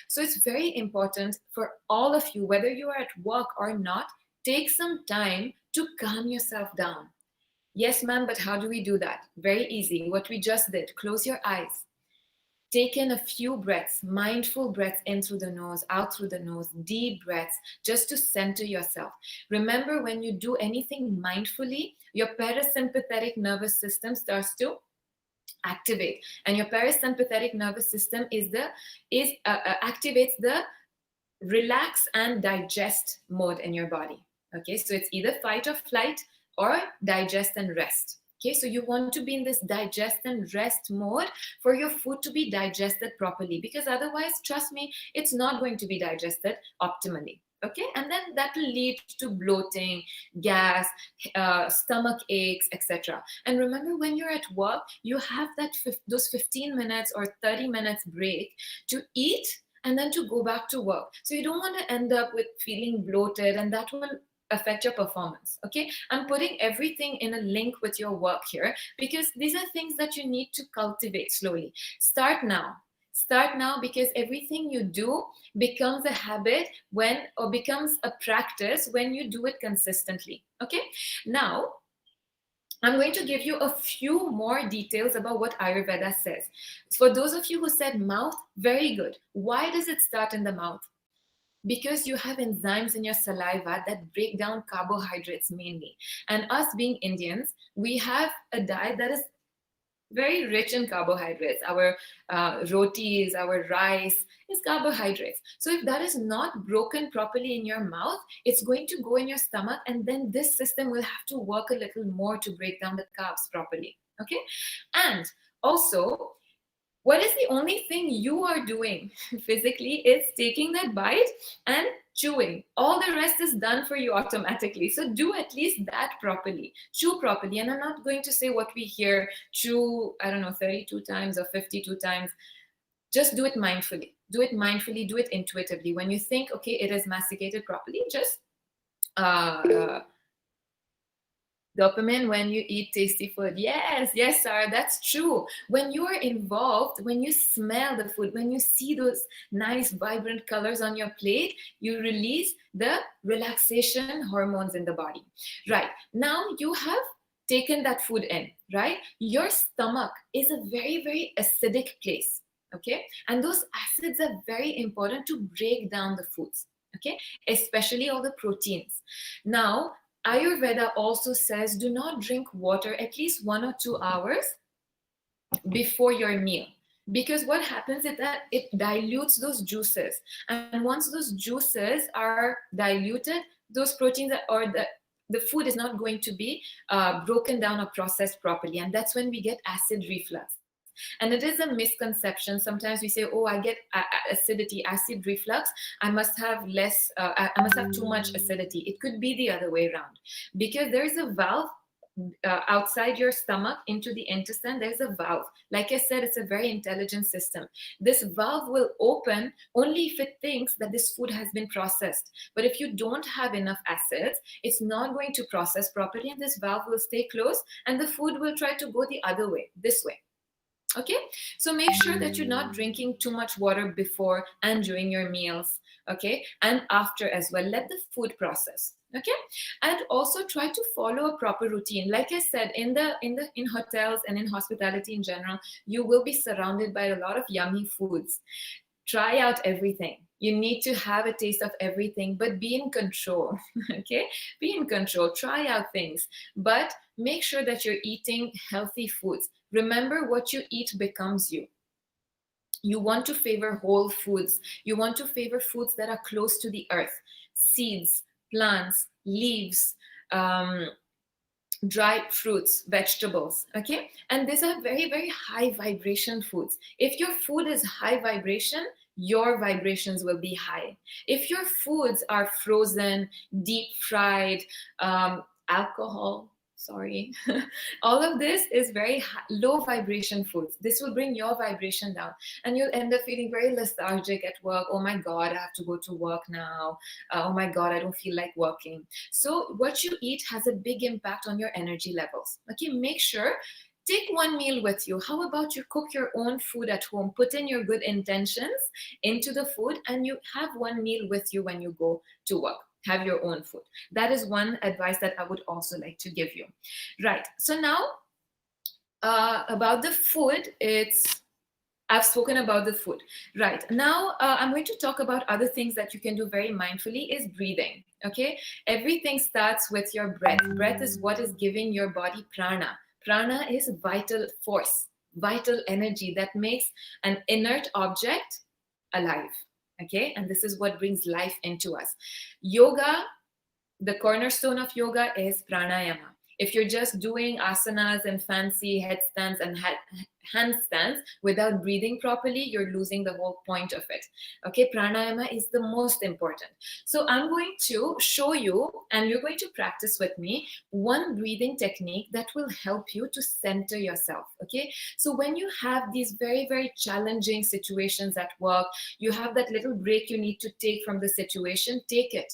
So it's very important for all of you, whether you are at work or not, take some time to calm yourself down. Yes, ma'am, but how do we do that? Very easy. What we just did, close your eyes. Take in a few breaths, mindful breaths in through the nose, out through the nose, deep breaths, just to center yourself. Remember, when you do anything mindfully, your parasympathetic nervous system starts to activate, and your parasympathetic nervous system activates the relax and digest mode in your body. Okay, so it's either fight or flight or digest and rest. Okay, so you want to be in this digest and rest mode for your food to be digested properly, because otherwise, trust me, it's not going to be digested optimally. Okay, and then that will lead to bloating, gas, stomach aches, etc. And remember, when you're at work, you have those 15 minutes or 30 minutes break to eat and then to go back to work. So you don't want to end up with feeling bloated, and that will affect your performance. Okay, I'm putting everything in a link with your work here, because these are things that you need to cultivate slowly. Start now, because everything you do becomes a habit or becomes a practice when you do it consistently. Okay, now I'm going to give you a few more details about what Ayurveda says. For those of you who said mouth, very good. Why does it start in the mouth? Because you have enzymes in your saliva that break down carbohydrates mainly. And us being Indians, we have a diet that is very rich in carbohydrates. Our rotis, our rice is carbohydrates. So if that is not broken properly in your mouth, it's going to go in your stomach, and then this system will have to work a little more to break down the carbs properly. Okay? And also, what is the only thing you are doing physically is taking that bite and chewing. All the rest is done for you automatically. So do at least that properly. Chew properly. And I'm not going to say what we hear, chew, 32 times or 52 times. Just do it mindfully. Do it mindfully. Do it intuitively. When you think, okay, it is masticated properly, just dopamine when you eat tasty food. Yes, Sarah, that's true. When you are involved, when you smell the food, when you see those nice, vibrant colors on your plate, you release the relaxation hormones in the body. Right. Now you have taken that food in, right? Your stomach is a very, very acidic place. Okay. And those acids are very important to break down the foods. Okay. Especially all the proteins. Now, Ayurveda also says do not drink water at least 1 or 2 hours before your meal, because what happens is that it dilutes those juices, and once those juices are diluted, those proteins or the food is not going to be broken down or processed properly, and that's when we get acid reflux. And it is a misconception. Sometimes we say, oh, I get acidity, acid reflux. I must have I must have too much acidity. It could be the other way around, because there's a valve outside your stomach into the intestine. There's a valve. Like I said, it's a very intelligent system. This valve will open only if it thinks that this food has been processed. But if you don't have enough acids, it's not going to process properly, and this valve will stay closed, and the food will try to go the other way, this way. Okay, so make sure that you're not drinking too much water before and during your meals. Okay, and after as well. Let the food process. Okay, and also try to follow a proper routine. Like I said, in hotels and in hospitality in general, you will be surrounded by a lot of yummy foods. Try out everything. You need to have a taste of everything, but be in control. Okay, be in control. Try out things, but make sure that you're eating healthy foods. Remember, what you eat becomes you. You want to favor whole foods. You want to favor foods that are close to the earth. Seeds, plants, leaves, dried fruits, vegetables, okay? And these are very, very high vibration foods. If your food is high vibration, your vibrations will be high. If your foods are frozen, deep fried, alcohol, sorry. All of this is very low vibration foods. This will bring your vibration down, and you'll end up feeling very lethargic at work. Oh my God, I have to go to work now. Oh my God, I don't feel like working. So what you eat has a big impact on your energy levels. Okay, make sure, take one meal with you. How about you cook your own food at home? Put in your good intentions into the food, and you have one meal with you when you go to work. Have your own food. That is one advice that I would also like to give you. Right. So now about the food, I've spoken about the food. Right. Now I'm going to talk about other things that you can do very mindfully is breathing. Okay. Everything starts with your breath. Breath is what is giving your body prana. Prana is vital force, vital energy that makes an inert object alive. Okay, and this is what brings life into us. Yoga, the cornerstone of yoga is pranayama. If you're just doing asanas and fancy headstands and handstands without breathing properly, you're losing the whole point of it. Okay, pranayama is the most important. So I'm going to show you, and you're going to practice with me, one breathing technique that will help you to center yourself. Okay, so when you have these very, very challenging situations at work, you have that little break you need to take from the situation, take it.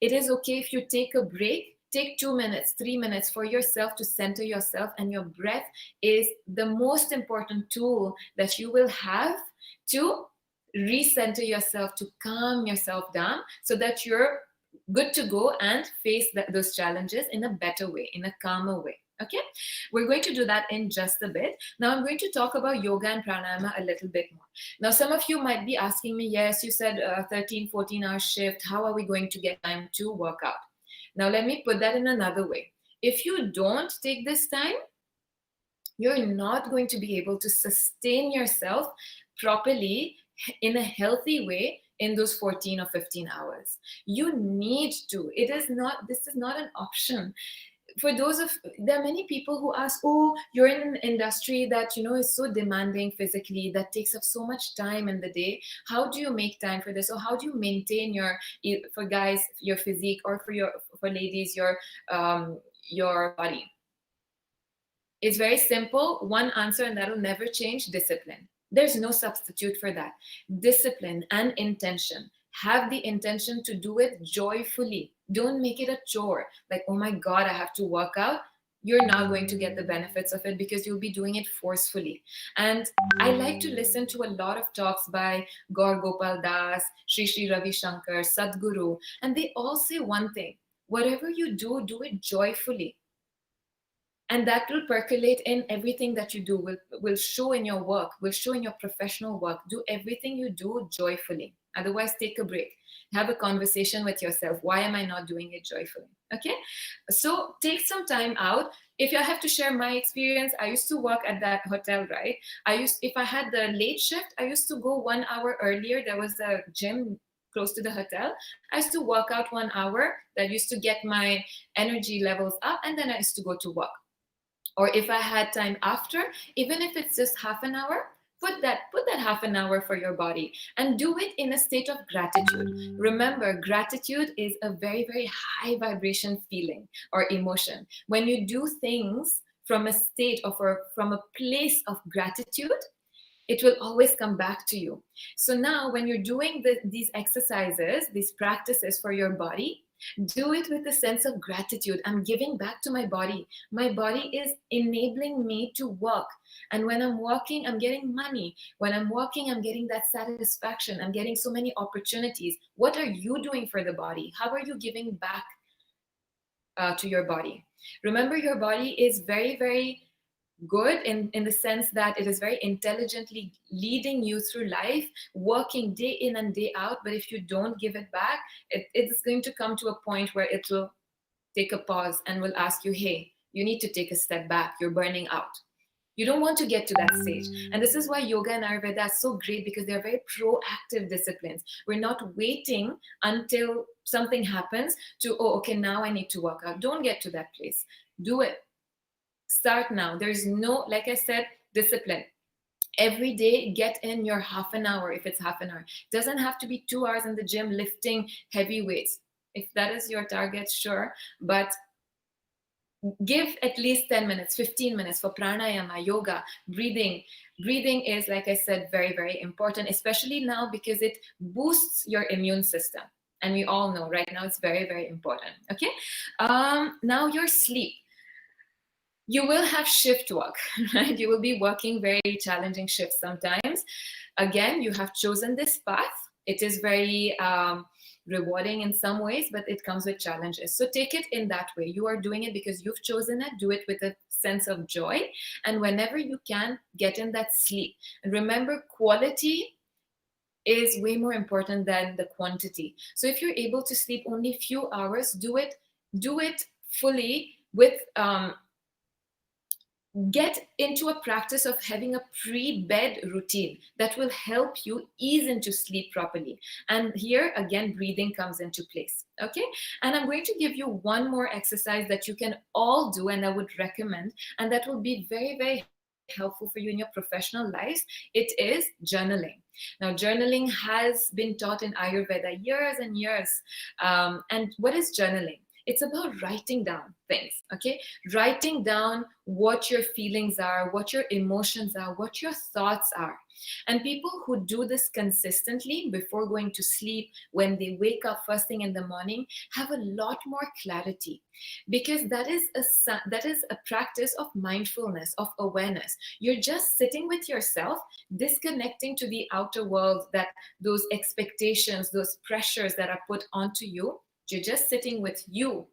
It is okay if you take a break. Take 2 minutes, 3 minutes for yourself to center yourself, and your breath is the most important tool that you will have to recenter yourself, to calm yourself down so that you're good to go and face those challenges in a better way, in a calmer way. Okay, we're going to do that in just a bit. Now I'm going to talk about yoga and pranayama a little bit more. Now some of you might be asking me, yes, you said 13, 14-hour shift. How are we going to get time to work out? Now let me put that in another way. If you don't take this time, you're not going to be able to sustain yourself properly in a healthy way in those 14 or 15 hours. You need to. This is not an option. For there are many people who ask, oh, you're in an industry that, is so demanding physically, that takes up so much time in the day. How do you make time for this? Or how do you maintain for guys, your physique, or for ladies, your body? It's very simple. One answer, and that'll never change: discipline. There's no substitute for that. Discipline and intention. Have the intention to do it joyfully. Don't make it a chore. Like, oh my God, I have to work out. You're not going to get the benefits of it because you'll be doing it forcefully. And I like to listen to a lot of talks by Gaur Gopal Das, Sri Sri Ravi Shankar, Sadhguru, and they all say one thing: whatever you do, do it joyfully. And that will percolate in everything that you do, will show in your work, will show in your professional work. Do everything you do joyfully. Otherwise, take a break. Have a conversation with yourself. Why am I not doing it joyfully? Okay? So take some time out. If I have to share my experience, I used to work at that hotel, right? If I had the late shift, I used to go 1 hour earlier. There was a gym close to the hotel. I used to work out 1 hour. That used to get my energy levels up, and then I used to go to work. Or if I had time after, even if it's just half an hour, put that half an hour for your body, and do it in a state of gratitude. Remember, gratitude is a very, very high vibration feeling or emotion. When you do things from a state or from a place of gratitude, it will always come back to you. So now when you're doing these exercises, these practices for your body, do it with a sense of gratitude. I'm giving back to my body. My body is enabling me to work. And when I'm working, I'm getting money. When I'm working, I'm getting that satisfaction. I'm getting so many opportunities. What are you doing for the body? How are you giving back to your body? Remember, your body is very, very good in the sense that it is very intelligently leading you through life, working day in and day out. But if you don't give it back, it's going to come to a point where it will take a pause and will ask you, hey, you need to take a step back. You're burning out. You don't want to get to that stage. And this is why yoga and Ayurveda are so great, because they're very proactive disciplines. We're not waiting until something happens to, oh, okay, now I need to work out. Don't get to that place. Do it. Start now. There's no, like I said, discipline. Every day, get in your half an hour. If it's half an hour, it doesn't have to be 2 hours in the gym lifting heavy weights. If that is your target, sure. But give at least 10 minutes, 15 minutes for pranayama, yoga, breathing. Breathing is, like I said, very, very important, especially now because it boosts your immune system. And we all know right now it's very, very important. Okay. Now your sleep. You will have shift work, right? You will be working very challenging shifts sometimes. Again, you have chosen this path. It is very rewarding in some ways, but it comes with challenges. So take it in that way. You are doing it because you've chosen it. Do it with a sense of joy. And whenever you can, get in that sleep. And remember, quality is way more important than the quantity. So if you're able to sleep only a few hours, do it fully with get into a practice of having a pre-bed routine that will help you ease into sleep properly. And here again, breathing comes into place. Okay. And I'm going to give you one more exercise that you can all do, and I would recommend, and that will be very, very helpful for you in your professional lives. It is journaling. Now, journaling has been taught in Ayurveda years and years. And what is journaling? It's about writing down things, okay? Writing down what your feelings are, what your emotions are, what your thoughts are. And people who do this consistently before going to sleep, when they wake up first thing in the morning, have a lot more clarity, because that is a practice of mindfulness, of awareness. You're just sitting with yourself, disconnecting to the outer world, that those expectations, those pressures that are put onto you. You're just sitting with you.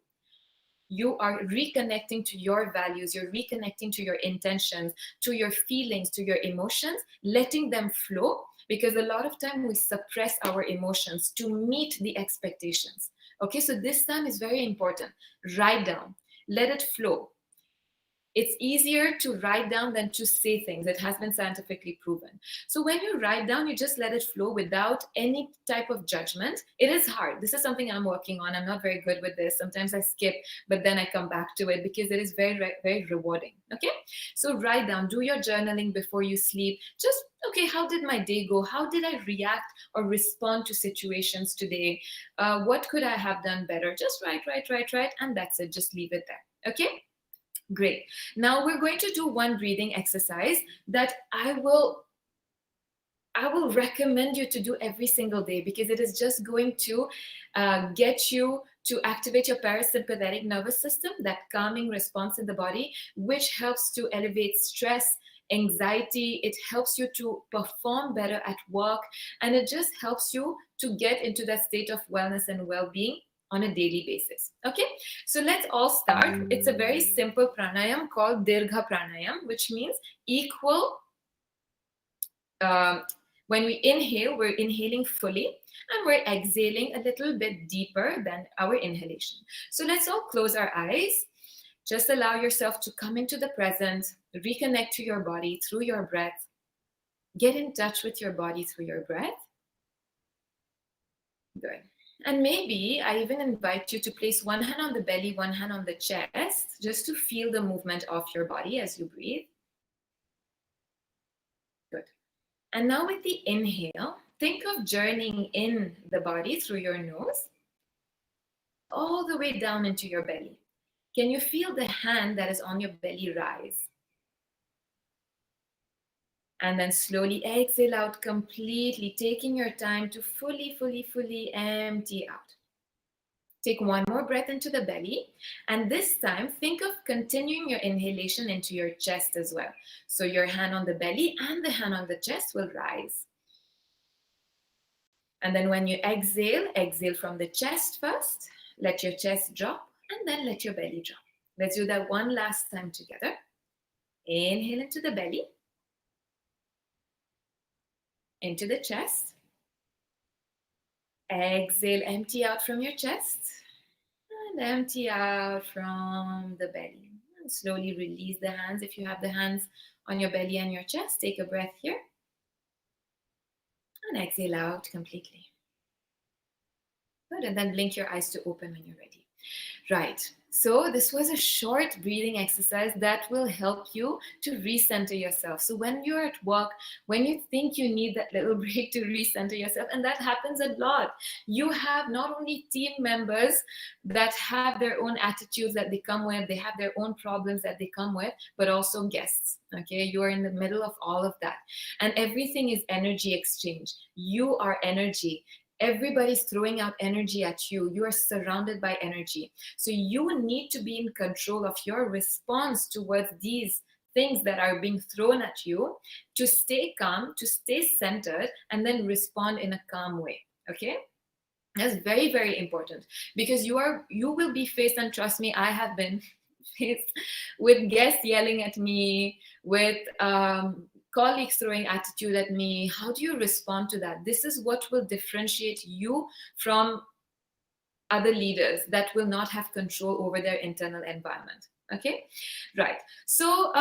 You are reconnecting to your values. You're reconnecting to your intentions, to your feelings, to your emotions, letting them flow, because a lot of time we suppress our emotions to meet the expectations. Okay, so this time is very important. Write down, let it flow. It's easier to write down than to say things. It has been scientifically proven. So when you write down, you just let it flow without any type of judgment. It is hard. This is something I'm working on. I'm not very good with this. Sometimes I skip, but then I come back to it because it is very, very rewarding. Okay. So write down, do your journaling before you sleep. Just, okay, how did my day go? How did I react or respond to situations today? What could I have done better? Just write. And that's it. Just leave it there. Okay. Great. Now we're going to do one breathing exercise that I will recommend you to do every single day, because it is just going to get you to activate your parasympathetic nervous system, that calming response in the body, which helps to elevate stress, anxiety. It helps you to perform better at work, and it just helps you to get into that state of wellness and well-being on a daily basis. Okay, so let's all start. It's a very simple pranayam called Dirgha Pranayam, which means equal. When we inhale, we're inhaling fully, and we're exhaling a little bit deeper than our inhalation. So let's all close our eyes. Just allow yourself to come into the present, reconnect to your body through your breath. Get in touch with your body through your breath. Good. And maybe I even invite you to place one hand on the belly, one hand on the chest, just to feel the movement of your body as you breathe. Good. And now with the inhale, think of journeying in the body through your nose, all the way down into your belly. Can you feel the hand that is on your belly rise? And then slowly exhale out completely, taking your time to fully empty out. Take one more breath into the belly, and this time think of continuing your inhalation into your chest as well. So your hand on the belly and the hand on the chest will rise. And then when you exhale, exhale from the chest first, let your chest drop, and then let your belly drop. Let's do that one last time together. Inhale into the belly, into the chest. Exhale, empty out from your chest, and empty out from the belly. And slowly release the hands. If you have the hands on your belly and your chest, take a breath here. And exhale out completely. Good, and then blink your eyes to open when you're ready. Right, So this was a short breathing exercise that will help you to recenter yourself. So when you're at work, when you think you need that little break to recenter yourself, and that happens a lot, you have not only team members that have their own attitudes that they come with, they have their own problems that they come with, but also guests. Okay, you are in the middle of all of that, and everything is energy exchange. You are energy. Everybody's throwing out energy at you. You are surrounded by energy. So you need to be in control of your response towards these things that are being thrown at you, to stay calm, to stay centered, and then respond in a calm way. Okay? That's very, very important, because you will be faced, and trust me, I have been faced with guests yelling at me, with colleagues throwing attitude at me. How do you respond to that? This is what will differentiate you from other leaders that will not have control over their internal environment. Okay, right. So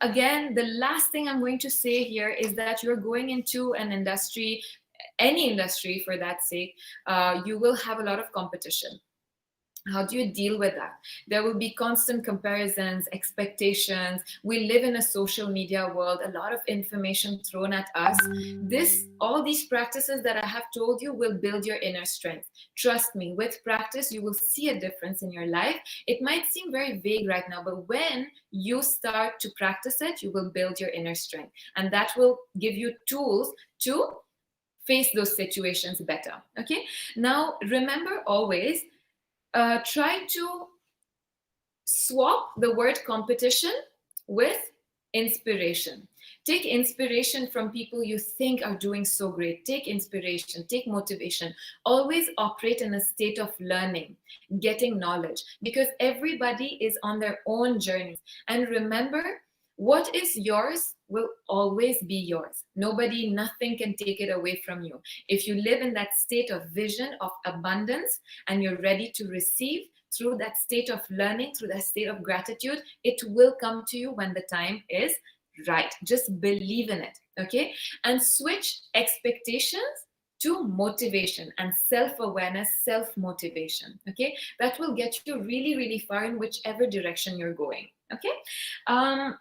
again, the last thing I'm going to say here is that you're going into an industry, any industry for that sake, you will have a lot of competition. How do you deal with that? There will be constant comparisons, expectations. We live in a social media world, a lot of information thrown at us. All these practices that I have told you will build your inner strength. Trust me, with practice, you will see a difference in your life. It might seem very vague right now, but when you start to practice it, you will build your inner strength. And that will give you tools to face those situations better. Okay? Now, remember always, try to swap the word competition with inspiration. Take inspiration from people you think are doing so great. Take inspiration, take motivation. Always operate in a state of learning, getting knowledge, because everybody is on their own journey. And remember, what is yours will always be yours. Nobody, nothing can take it away from you. If you live in that state of vision, of abundance, and you're ready to receive through that state of learning, through that state of gratitude, it will come to you when the time is right. Just believe in it, okay? And switch expectations to motivation and self-awareness, self-motivation, okay? That will get you really, really far in whichever direction you're going, okay?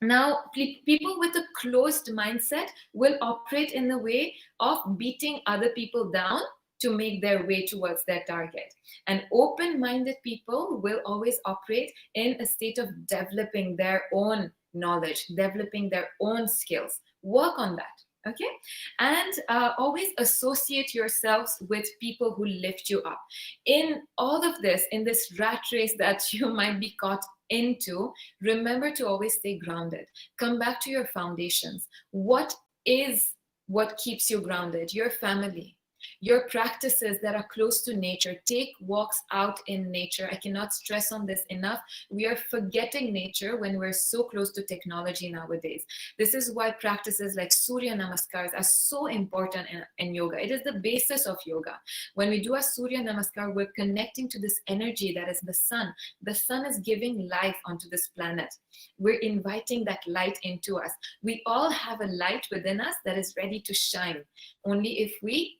Now, people with a closed mindset will operate in the way of beating other people down to make their way towards their target. And open-minded people will always operate in a state of developing their own knowledge, developing their own skills. Work on that. Okay, and always associate yourselves with people who lift you up. In all of this, in this rat race that you might be caught into, remember to always stay grounded. Come back to your foundations. What keeps you grounded? Your family, your practices that are close to nature. Take walks out in nature. I cannot stress on this enough. We are forgetting nature when we're so close to technology nowadays. This is why practices like Surya Namaskars are so important in yoga. It is the basis of yoga. When we do a Surya Namaskar, we're connecting to this energy that is the sun. The sun is giving life onto this planet. We're inviting that light into us. We all have a light within us that is ready to shine. Only if we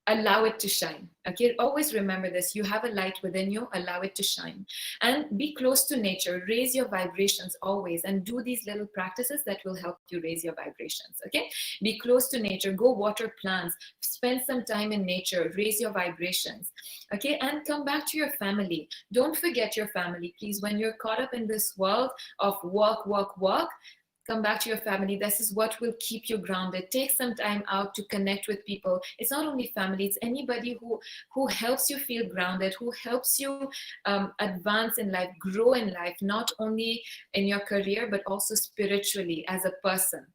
allow it to shine. Okay, always remember this. You have a light within you, allow it to shine. And be close to nature, raise your vibrations always, and do these little practices that will help you raise your vibrations. Okay, be close to nature, go water plants, spend some time in nature, raise your vibrations. Okay, and come back to your family. Don't forget your family, please. When you're caught up in this world of work, come back to your family. This is what will keep you grounded. Take some time out to connect with people. It's not only family, it's anybody who helps you feel grounded, who helps you advance in life, grow in life, not only in your career, but also spiritually as a person.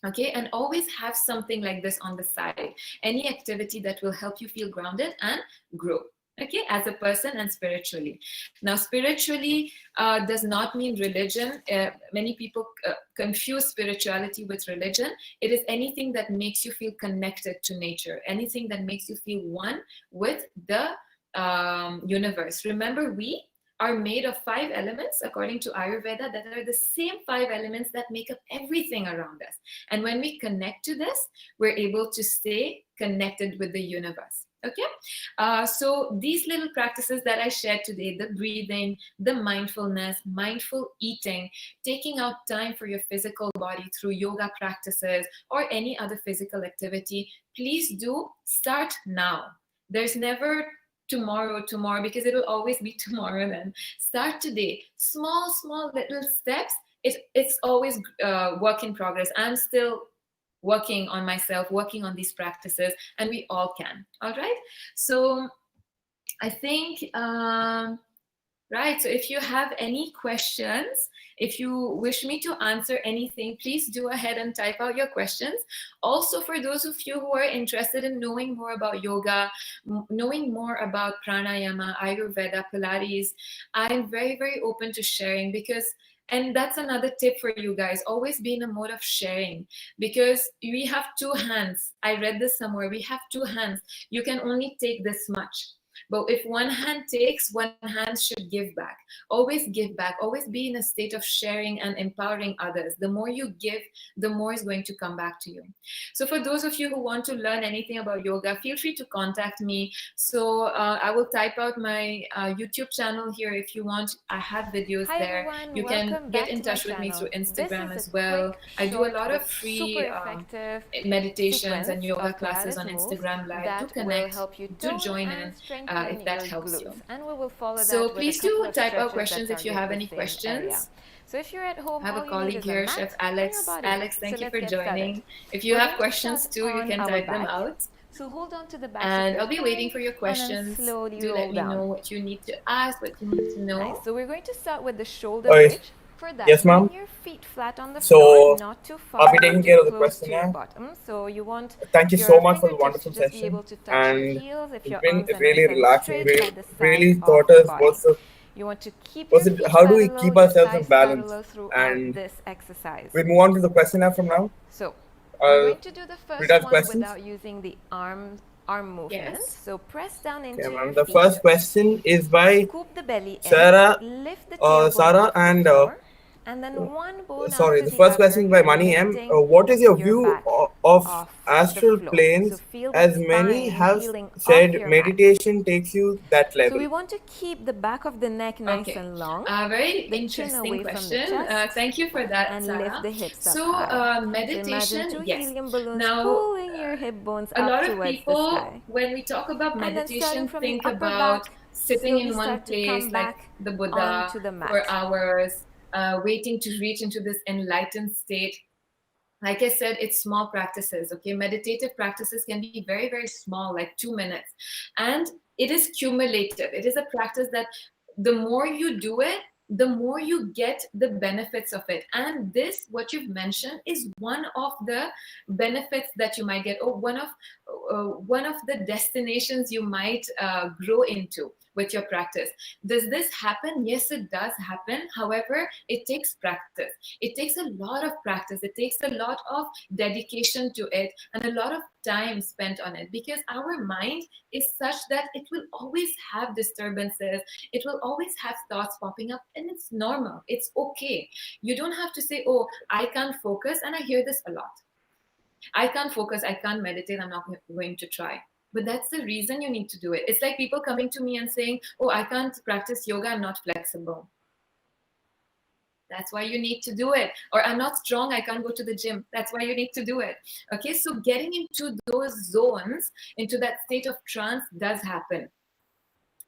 Okay, and always have something like this on the side. Any activity that will help you feel grounded and grow. Okay, as a person and spiritually. Now, spiritually does not mean religion. Many people confuse spirituality with religion. It is anything that makes you feel connected to nature, anything that makes you feel one with the universe. Remember, we are made of 5 elements according to Ayurveda that are the same 5 elements that make up everything around us. And when we connect to this, we're able to stay connected with the universe. Okay, so these little practices that I shared today, the breathing, the mindfulness, mindful eating, taking out time for your physical body through yoga practices or any other physical activity, please do start now. There's never tomorrow because it'll always be tomorrow. Then start today. Small little steps. It's always work in progress. I'm still working on myself, working on these practices, and we all can. All right. So I think, right. So if you have any questions, if you wish me to answer anything, please do ahead and type out your questions. Also, for those of you who are interested in knowing more about yoga, knowing more about pranayama, Ayurveda, Pilates, I'm very, very open to sharing because, and that's another tip for you guys, always be in a mode of sharing because we have two hands. I read this somewhere. We have two hands. You can only take this much. But if one hand takes, one hand should give back. Always give back. Always be in a state of sharing and empowering others. The more you give, the more is going to come back to you. So for those of you who want to learn anything about yoga, feel free to contact me. So I will type out my YouTube channel here if you want. I have videos Hi there. everyone, You can welcome get back in to my touch with me through channel. Instagram This is as a well. quick, I do a short, lot of but free super effective meditations and sequence yoga of classes Pilates on moves Instagram Live. Do that will connect, help you do tone join and in strengthen if that your helps glutes. you. And we will follow So that with please a couple do of type out stretches questions that if you target have the any same questions. area. So if you're at home, I have a all you need colleague is a here, mat Chef and your Alex. body. Alex, So thank you let's for get joining. started. If you We're have going to questions start too, you on can our type them backs. out. So hold on to the backs of And your I'll be waiting thighs for your and then questions. slowly Do roll let me down. know what you need to ask, what you need to know. Nice. So we're going to start with the shoulder Oi. bridge. For that, Yes, ma'am. bring your feet flat on the So, floor, not too far, I'll be taking not care too of the close question to your now. bottom. So you want Thank you your so much for the fingertips wonderful to just be session. able to touch your And heels if it's your been arms are really nice and relaxing. straight by the Really side of taught the us body. You want to keep what's your it, feet how do we parallel, keep your ourselves in thighs balance? parallel throughout And this exercise. we move on to the question now from now. So we're going to do the read first out one questions. without using the arm movement. Yes. So press down into Okay, your ma'am. The feet. first question is by Scoop the belly Sarah, in, lift the tailbone Sarah off the and floor, and then one bone sorry, after the the first other, question by you're Money M. lifting What is your your view back of off the astral floor. planes? So feel the As many spine have peeling off said, your mat. meditation takes you that So we level. want to keep the back of the neck nice Okay. and long. Very The chin interesting away from the question. chest, Thank you for that, and Sarah. lift the hips up So high. So meditation, imagine two yes. helium balloons Now, pulling your hip bones a up lot of towards the people, sky. when we talk about And then meditation, starting from think the upper about back, sitting slowly in one start to place come like back the Buddha onto the for mat. hours, waiting to reach into this enlightened state. Like I said, it's small practices, okay? Meditative practices can be very, very small, like 2 minutes. And it is cumulative. It is a practice that the more you do it, the more you get the benefits of it. And this, what you've mentioned, is one of the benefits that you might get, or one of the destinations you might grow into with your practice. Does this happen? Yes, it does happen. However, it takes practice. It takes a lot of practice. It takes a lot of dedication to it and a lot of time spent on it, because our mind is such that it will always have disturbances. It will always have thoughts popping up, and it's normal. It's okay. You don't have to say, oh, I can't focus. And I hear this a lot. I can't focus. I can't meditate. I'm not going to try. But that's the reason you need to do it. It's like people coming to me and saying, oh, I can't practice yoga. I'm not flexible. That's why you need to do it. Or I'm not strong. I can't go to the gym. That's why you need to do it. Okay. So getting into those zones, into that state of trance does happen.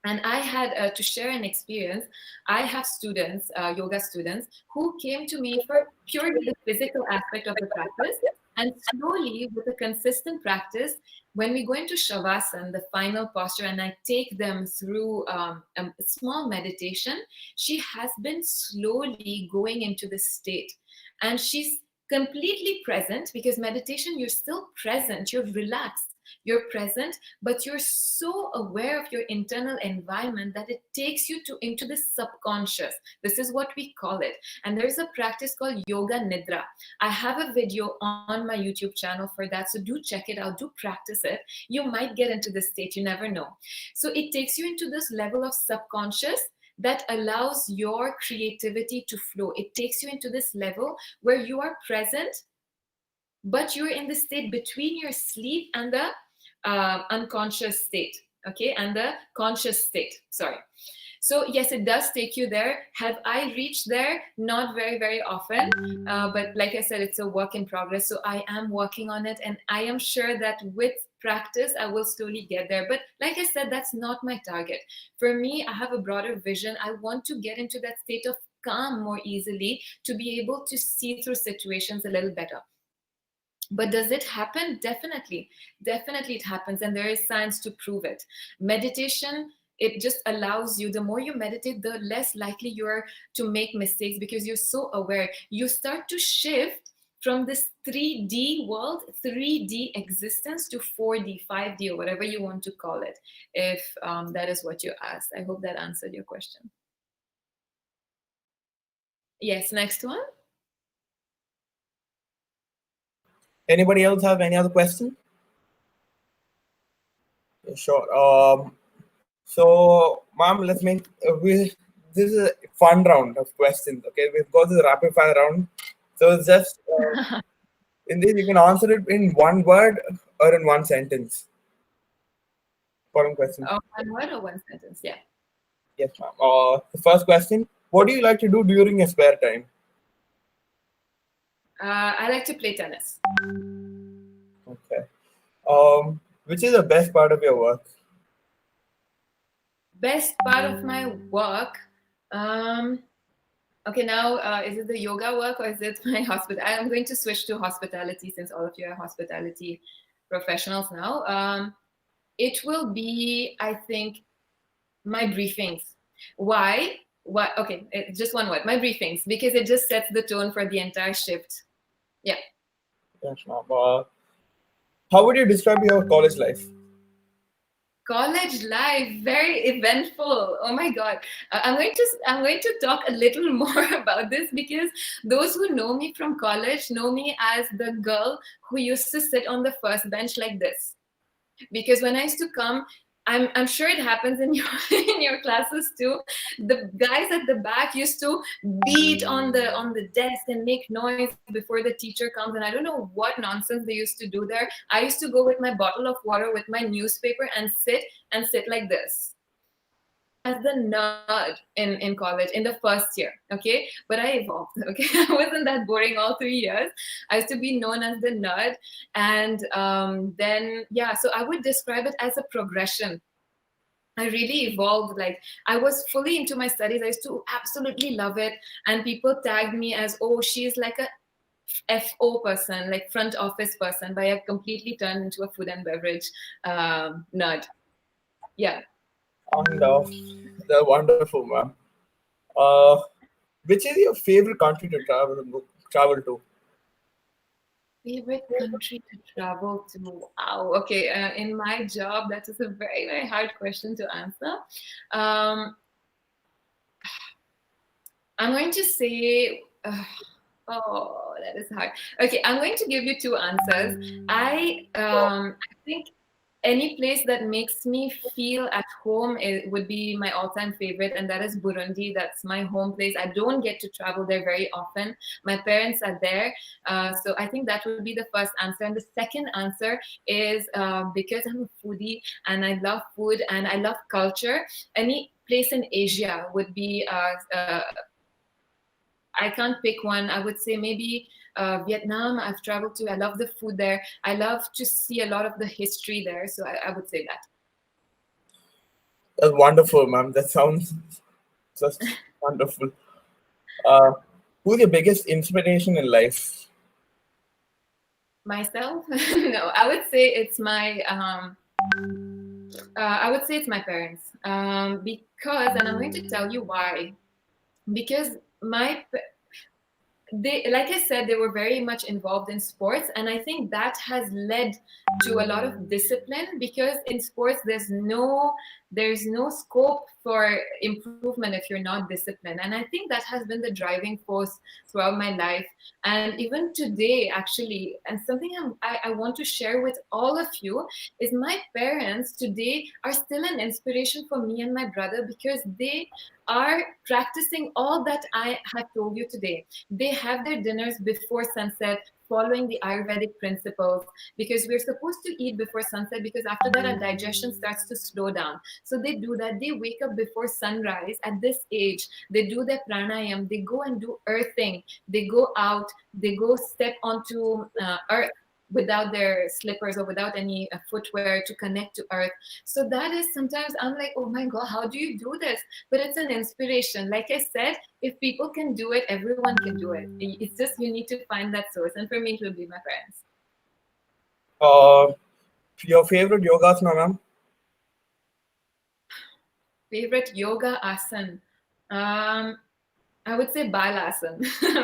And I had to share an experience. I have students, yoga students, who came to me for purely the physical aspect of the practice. And slowly, with a consistent practice, when we go into Shavasana, the final posture, and I take them through a small meditation, she has been slowly going into this state. And she's completely present, because meditation, you're still present, you're relaxed. You're present, but you're so aware of your internal environment that it takes you into the subconscious. This is what we call it. And there's a practice called Yoga Nidra. I have a video on my YouTube channel for that. So do check it out. Do practice it. You might get into this state. You never know. So it takes you into this level of subconscious that allows your creativity to flow. It takes you into this level where you are present, but you're in the state between your sleep and the unconscious state, okay, and the conscious state. Sorry. So yes, it does take you there. Have I reached there? Not very, very often. But like I said, it's a work in progress. So I am working on it. And I am sure that with practice, I will slowly get there. But like I said, that's not my target. For me, I have a broader vision. I want to get into that state of calm more easily to be able to see through situations a little better. But does it happen? Definitely. Definitely it happens. And there is science to prove it. Meditation, it just allows you, the more you meditate, the less likely you are to make mistakes because you're so aware. You start to shift from this 3D world, 3D existence to 4D, 5D, or whatever you want to call it, if that is what you asked. I hope that answered your question. Yes, next one. Anybody else have any other question? Yeah, sure. So, ma'am, let's make this is a fun round of questions. Okay, we've got this rapid fire round. So it's just in this you can answer it in one word or in one sentence. One question. Oh, one word or one sentence? Yeah. Yes, ma'am. The first question: what do you like to do during your spare time? I like to play tennis. Okay. Which is the best part of your work? Best part of my work. Okay, now is it the yoga work or is it my hospital? I'm going to switch to hospitality since all of you are hospitality professionals now. It will be, I think, my briefings. Why? What? Okay, just one word. My briefings, because it just sets the tone for the entire shift. Yeah. Yes, ma'am. How would you describe your college life? College life, very eventful. Oh my God. I'm going to talk a little more about this because those who know me from college know me as the girl who used to sit on the first bench like this. Because when I used to come, I'm sure it happens in your classes too. The guys at the back used to beat on the desk and make noise before the teacher comes, and I don't know what nonsense they used to do there. I used to go with my bottle of water with my newspaper and sit like this as the nerd in college in the first year. Okay, but I evolved. Okay, I wasn't that boring all 3 years. I used to be known as the nerd, and then yeah, so I would describe it as a progression. I really evolved. Like, I was fully into my studies. I used to absolutely love it, and people tagged me as, oh, she's like a FO person, like front office person, but I have completely turned into a food and beverage nerd. Yeah. And they're wonderful, ma'am. Which is your favorite country to travel to? Favorite country to travel to? Wow. Okay. In my job, that is a very, very hard question to answer. I'm going to say, oh, that is hard. Okay, I'm going to give you two answers. I think any place that makes me feel at home would be my all-time favorite, and that is Burundi. That's my home place. I don't get to travel there very often. My parents are there, so I think that would be the first answer. And the second answer is because I'm a foodie and I love food and I love culture. Any place in Asia would be. I can't pick one. I would say maybe Vietnam. I've traveled to. I love the food there. I love to see a lot of the history there. So I would say that. That's wonderful, ma'am. That sounds just wonderful. Who's your biggest inspiration in life? Myself? No, I would say it's my. I would say it's my parents. Because, and I'm going to tell you why. Because they, like I said, they were very much involved in sports, and I think that has led to a lot of discipline, because in sports there's no scope for improvement if you're not disciplined. And I think that has been the driving force throughout my life, and even today actually. And something I want to share with all of you is my parents today are still an inspiration for me and my brother, because they are practicing all that I have told you today. They have their dinners before sunset, following the Ayurvedic principles, because we're supposed to eat before sunset, because after that our digestion starts to slow down. So they do that. They wake up before sunrise at this age. They do their pranayam. They go and do earthing. They go out. They go step onto earth without their slippers or without any footwear to connect to earth. So that is, sometimes I'm like, oh my God, how do you do this? But it's an inspiration. Like I said, if people can do it, everyone can do it. It's just you need to find that source. And for me, it will be my friends. Your favorite yogasana, ma'am? Favorite yoga asana? I would say Balasana.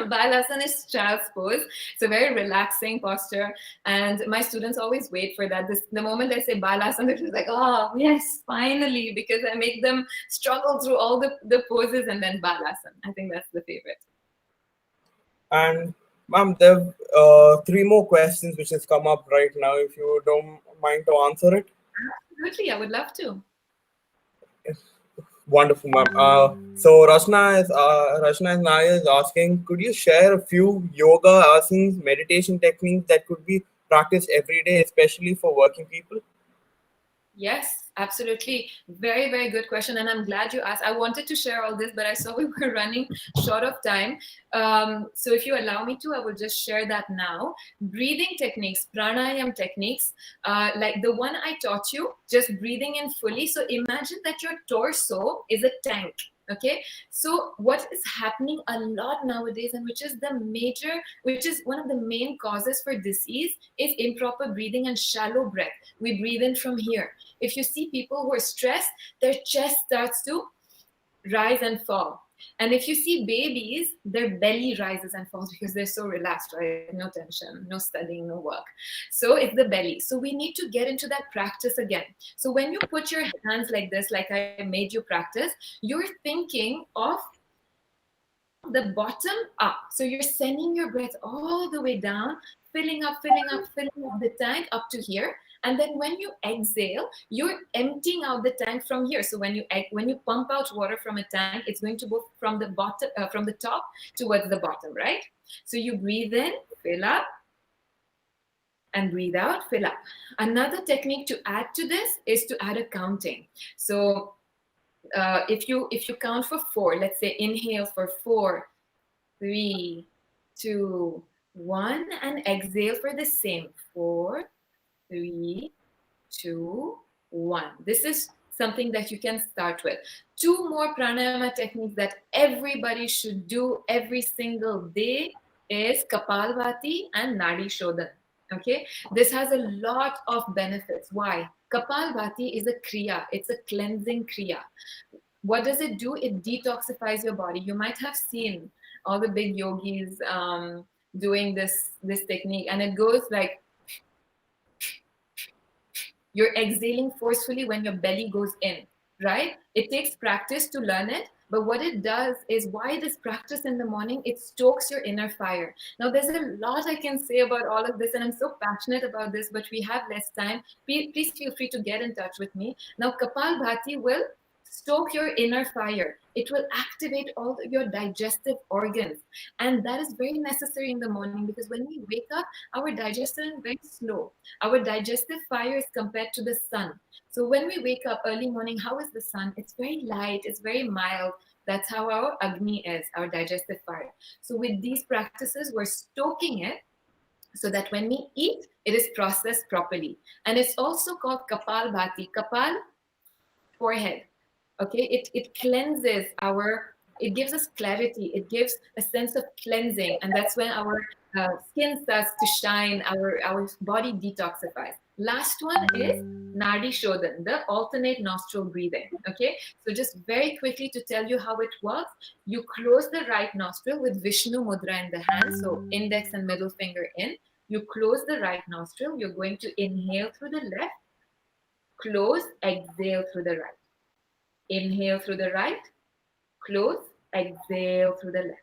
Balasana is child's pose. It's a very relaxing posture. And my students always wait for that. The moment I say Balasana, they're just like, oh, yes, finally, because I make them struggle through all the poses and then Balasana. I think that's the favorite. And ma'am, there are 3 more questions which has come up right now. If you don't mind to answer it. Absolutely, I would love to. Wonderful, ma'am. So Rachna Naya is asking, could you share a few yoga asanas, meditation techniques that could be practiced every day, especially for working people? Yes, absolutely. Very, very good question. And I'm glad you asked. I wanted to share all this, but I saw we were running short of time. So if you allow me to, I will just share that now. Breathing techniques, pranayam techniques, like the one I taught you, just breathing in fully. So imagine that your torso is a tank. Okay, so what is happening a lot nowadays, and which is one of the main causes for disease, is improper breathing and shallow breath. We breathe in from here. If you see people who are stressed, their chest starts to rise and fall. And if you see babies, their belly rises and falls because they're so relaxed, right? No tension, no studying, no work. So it's the belly. So we need to get into that practice again. So when you put your hands like this, like I made you practice, you're thinking of the bottom up. So you're sending your breath all the way down, filling up the tank up to here. And then when you exhale, you're emptying out the tank from here. So when you pump out water from a tank, it's going to go from the bottom, from the top towards the bottom, right? So you breathe in, fill up, and breathe out, fill up. Another technique to add to this is to add a counting. So if you count for 4, let's say inhale for 4, 3, 2, 1, and exhale for the same 4, 3, 2, 1. This is something that you can start with. 2 more pranayama techniques that everybody should do every single day is Kapalbhati and Nadi Shodhan. Okay, this has a lot of benefits. Why? Kapalbhati is a Kriya. It's a cleansing Kriya. What does it do? It detoxifies your body. You might have seen all the big yogis doing this technique, and it goes like, you're exhaling forcefully when your belly goes in, right? It takes practice to learn it, but what it does is, why this practice in the morning, it stokes your inner fire. Now, there's a lot I can say about all of this, and I'm so passionate about this, but we have less time. Please feel free to get in touch with me. Now, Kapalbhati will stoke your inner fire. It will activate all your digestive organs. And that is very necessary in the morning, because when we wake up, our digestion is very slow. Our digestive fire is compared to the sun. So when we wake up early morning, how is the sun? It's very light, it's very mild. That's how our Agni is, our digestive fire. So with these practices, we're stoking it so that when we eat, it is processed properly. And it's also called Kapalbhati. Kapal, forehead. Okay, it cleanses it gives us clarity. It gives a sense of cleansing, and that's when our skin starts to shine, our body detoxifies. Last one is Nadi Shodhan, the alternate nostril breathing. Okay, so just very quickly to tell you how it works, you close the right nostril with Vishnu Mudra in the hand, so index and middle finger in. You close the right nostril, you're going to inhale through the left, close, exhale through the right. Inhale through the right, close, exhale through the left.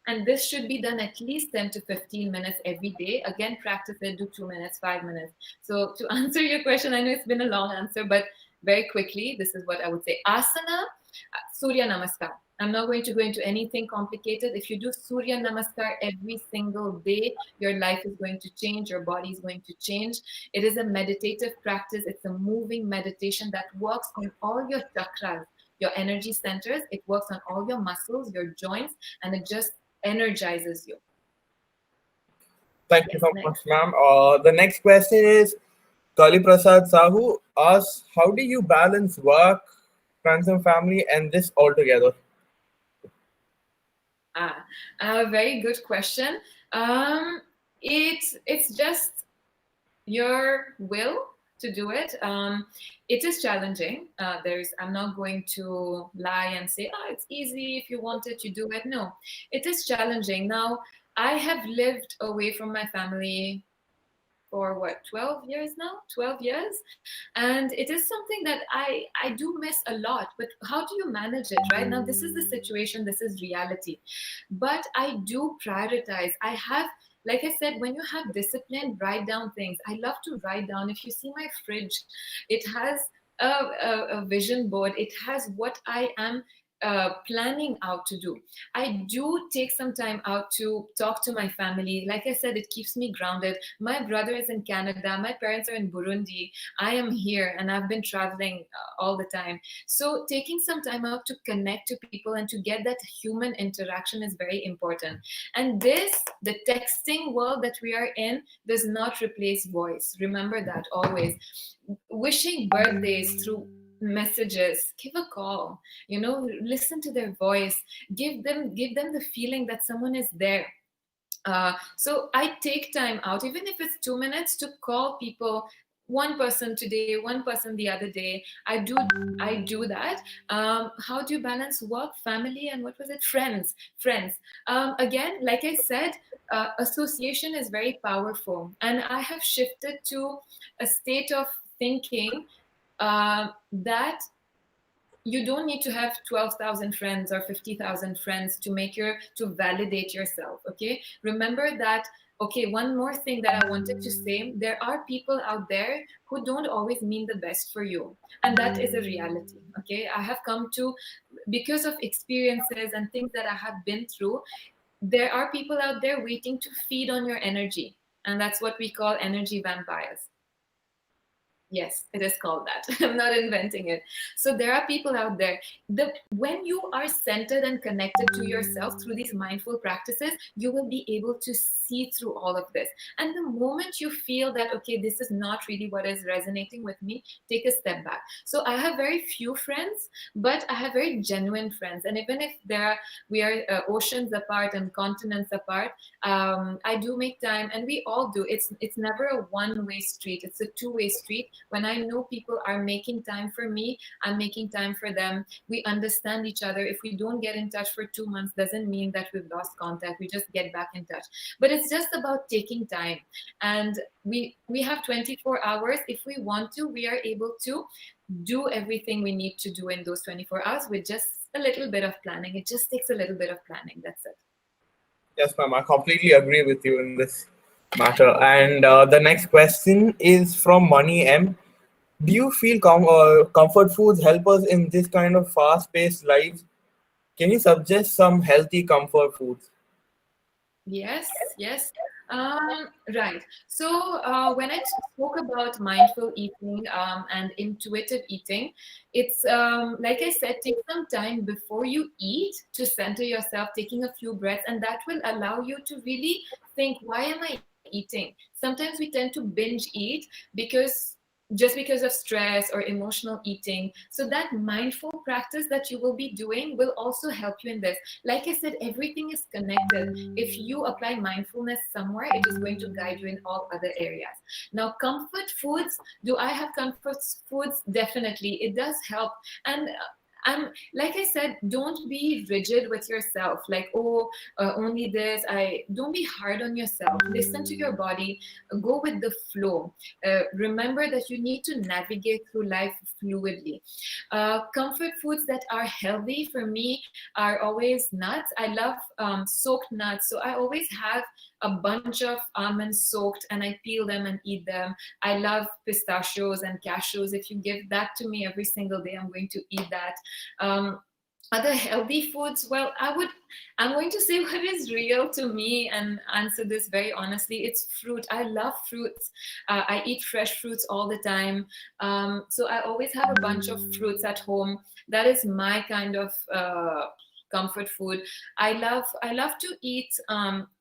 And this should be done at least 10 to 15 minutes every day. Again, practice it, do 2 minutes, 5 minutes. So to answer your question, I know it's been a long answer, but very quickly, this is what I would say. Asana, Surya Namaskar. I'm not going to go into anything complicated. If you do Surya Namaskar every single day, your life is going to change, your body is going to change. It is a meditative practice. It's a moving meditation that works on all your chakras, your energy centers. It works on all your muscles, your joints, and it just energizes you. Thank you Yes, so next. much, ma'am. The next question is Kali Prasad Sahu asks, how do you balance work, friends and family, and this all together? A very good question. It's just your will to do it. It is challenging. I'm not going to lie and say, oh, it's easy. If you want it, you do it. No, it is challenging. Now, I have lived away from my family for what, 12 years now? 12 years. And it is something that I do miss a lot. But how do you manage it, right? Now, this is the situation, this is reality. But I do prioritize. I have, like I said, when you have discipline, write down things. I love to write down. If you see my fridge, it has a vision board. It has what I am planning out to do. I do take some time out to talk to my family. Like I said, it keeps me grounded. My brother is in Canada. My parents are in Burundi. I am here and I've been traveling all the time. So taking some time out to connect to people and to get that human interaction is very important. And the texting world that we are in, does not replace voice. Remember that always. Wishing birthdays through messages, give a call, listen to their voice, give them the feeling that someone is there. So I take time out, even if it's 2 minutes, to call people, one person today, one person the other day. I do that. How do you balance work, family, and what was it, friends? Again, like I said, association is very powerful, and I have shifted to a state of thinking that you don't need to have 12,000 friends or 50,000 friends to validate yourself. Okay, remember that. Okay, one more thing that I wanted to say: there are people out there who don't always mean the best for you, and that is a reality. Okay, I have come to, because of experiences and things that I have been through, there are people out there waiting to feed on your energy, and that's what we call energy vampires. Yes, it is called that. I'm not inventing it. So there are people out there. When you are centered and connected to yourself through these mindful practices, you will be able to see through all of this. And the moment you feel that, okay, this is not really what is resonating with me, take a step back. So I have very few friends, but I have very genuine friends. And even if we are oceans apart and continents apart, I do make time, and we all do. It's never a one-way street. It's a two-way street. When I know people are making time for me, I'm making time for them. We understand each other. If we don't get in touch for 2 months, doesn't mean that we've lost contact. We just get back in touch. But it's just about taking time. And we have 24 hours. If we want to, we are able to do everything we need to do in those 24 hours with just a little bit of planning. It just takes a little bit of planning. That's it. Yes, ma'am. I completely agree with you in this matter. And the next question is from Money M. Do you feel comfort foods help us in this kind of fast-paced lives? Can you suggest some healthy comfort foods? Yes. Right. So when I spoke about mindful eating and intuitive eating, it's like I said, take some time before you eat to center yourself, taking a few breaths, and that will allow you to really think, why am I eating? Sometimes we tend to binge eat because of stress or emotional eating. So that mindful practice that you will be doing will also help you in this. Like I said, everything is connected. If you apply mindfulness somewhere, it is going to guide you in all other areas. Now, comfort foods, do I have comfort foods? Definitely, it does help. And like I said, don't be rigid with yourself. Like, only this. Don't be hard on yourself. Listen to your body. Go with the flow. Remember that you need to navigate through life fluidly. Comfort foods that are healthy for me are always nuts. I love soaked nuts, so I always have a bunch of almonds soaked, and I peel them and eat them. I love pistachios and cashews. If you give that to me every single day, I'm going to eat that. Other healthy foods, well, I'm going to say what is real to me and answer this very honestly. It's fruit. I love fruits. I eat fresh fruits all the time. So I always have a bunch of fruits at home. That is my kind of comfort food. I love to eat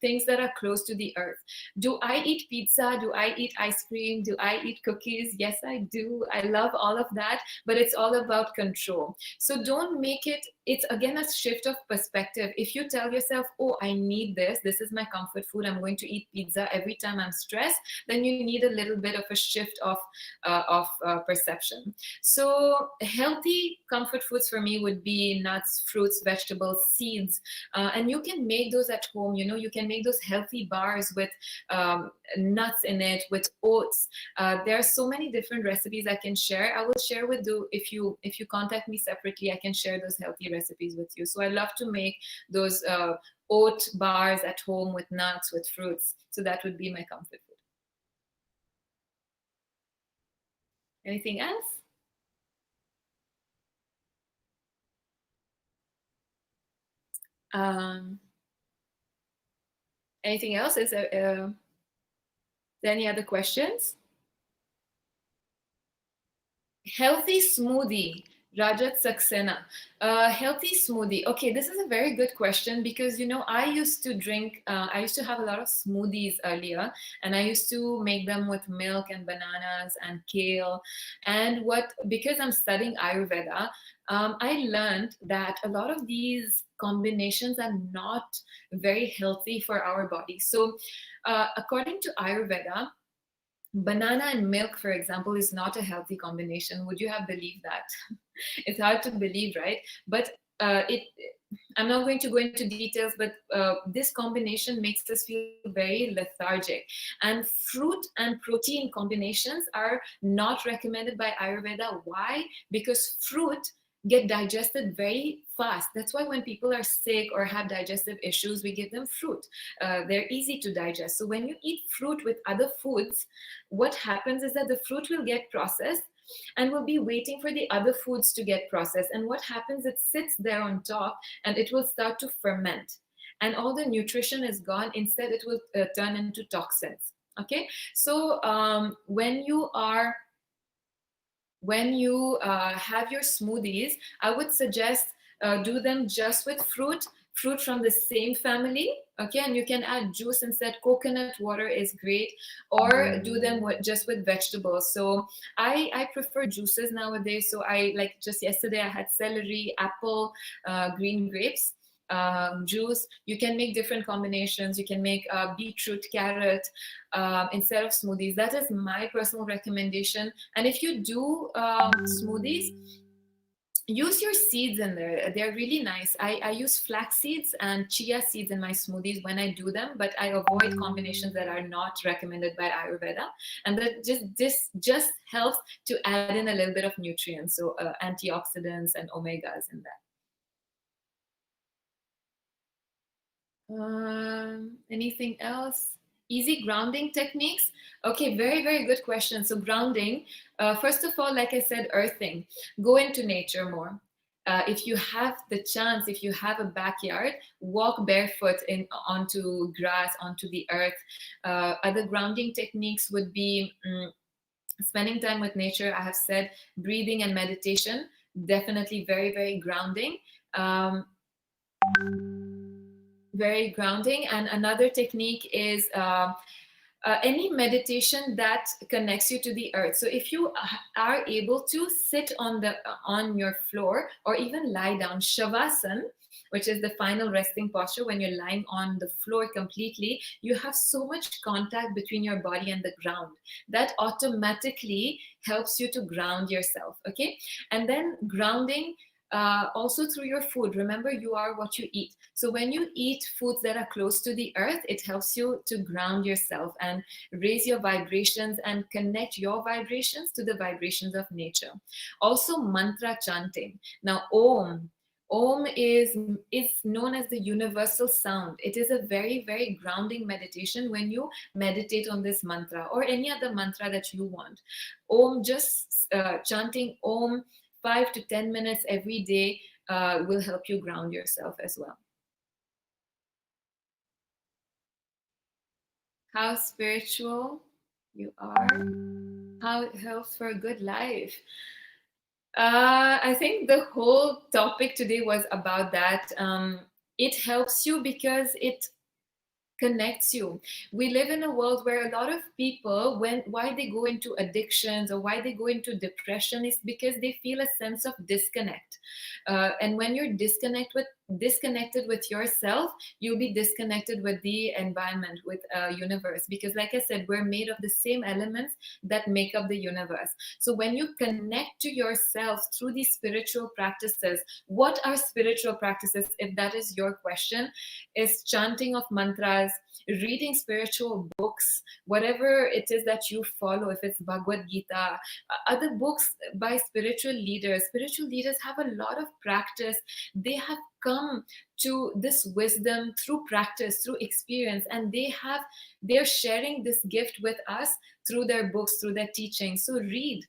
things that are close to the earth. Do I eat pizza? Do I eat ice cream? Do I eat cookies? Yes, I do. I love all of that, but it's all about control. So don't make it, it's again a shift of perspective. If you tell yourself, oh, I need this is my comfort food, I'm going to eat pizza every time I'm stressed, then you need a little bit of a shift of perception. So healthy comfort foods for me would be nuts, fruits, vegetables, seeds, and you can make those at home. You know, you can make those healthy bars with nuts in it, with oats. There are so many different recipes I can share. I will share with you if you contact me separately. I can share those healthy recipes with you. So I love to make those oat bars at home with nuts, with fruits. So that would be my comfort food. Anything else? Anything else? Is there any other questions? Healthy smoothie, Rajat Saxena. Healthy smoothie. Okay, this is a very good question because, you know, I used to have a lot of smoothies earlier, and I used to make them with milk and bananas and kale. And because I'm studying Ayurveda, I learned that a lot of these combinations are not very healthy for our body. So according to Ayurveda, banana and milk, for example, is not a healthy combination. Would you have believed that? It's hard to believe, right? But I'm not going to go into details, but this combination makes us feel very lethargic. And fruit and protein combinations are not recommended by Ayurveda. Why? Because fruit get digested very fast. That's why when people are sick or have digestive issues, we give them fruit. They're easy to digest. So when you eat fruit with other foods, what happens is that the fruit will get processed and will be waiting for the other foods to get processed. And what happens, it sits there on top and it will start to ferment. And all the nutrition is gone. Instead, it will turn into toxins. Okay, so when you have your smoothies, I would suggest do them just with fruit from the same family. Okay, and you can add juice instead. Coconut water is great, or do them just with vegetables. So I prefer juices nowadays. So just yesterday I had celery, apple, green grapes juice. You can make different combinations. You can make beetroot, carrot instead of smoothies. That is my personal recommendation. And if you do smoothies, use your seeds in there. They're really nice. I use flax seeds and chia seeds in my smoothies when I do them, but I avoid combinations that are not recommended by Ayurveda. And that just helps to add in a little bit of nutrients, so antioxidants and omegas in that. Anything else? Easy grounding techniques. Okay, very, very good question. So grounding, first of all, like I said, earthing. Go into nature more. If you have the chance, if you have a backyard, walk barefoot onto grass, onto the earth. Other grounding techniques would be spending time with nature. I have said breathing and meditation, definitely very, very grounding. Very grounding. And another technique is any meditation that connects you to the earth. So if you are able to sit on your floor or even lie down, Shavasana, which is the final resting posture, when you're lying on the floor completely, you have so much contact between your body and the ground that automatically helps you to ground yourself. Okay, and then grounding also through your food. Remember, you are what you eat. So when you eat foods that are close to the earth, it helps you to ground yourself and raise your vibrations and connect your vibrations to the vibrations of nature. Also, mantra chanting. Now, Om is known as the universal sound. It is a very, very grounding meditation when you meditate on this mantra or any other mantra that you want. Om, just chanting Om 5 to 10 minutes every day will help you ground yourself as well. How spiritual you are, how it helps for a good life. I think the whole topic today was about that. It helps you because it connects you. We live in a world where a lot of people, why they go into addictions or why they go into depression is because they feel a sense of disconnect. And when you're disconnected with yourself, you'll be disconnected with the environment, with universe. Because like I said, we're made of the same elements that make up the universe. So when you connect to yourself through these spiritual practices, what are spiritual practices, if that is your question, is chanting of mantras, reading spiritual books, whatever it is that you follow, if it's Bhagavad Gita, other books by spiritual leaders. Spiritual leaders have a lot of practice. They have come to this wisdom through practice, through experience, and they're sharing this gift with us through their books, through their teaching. So read,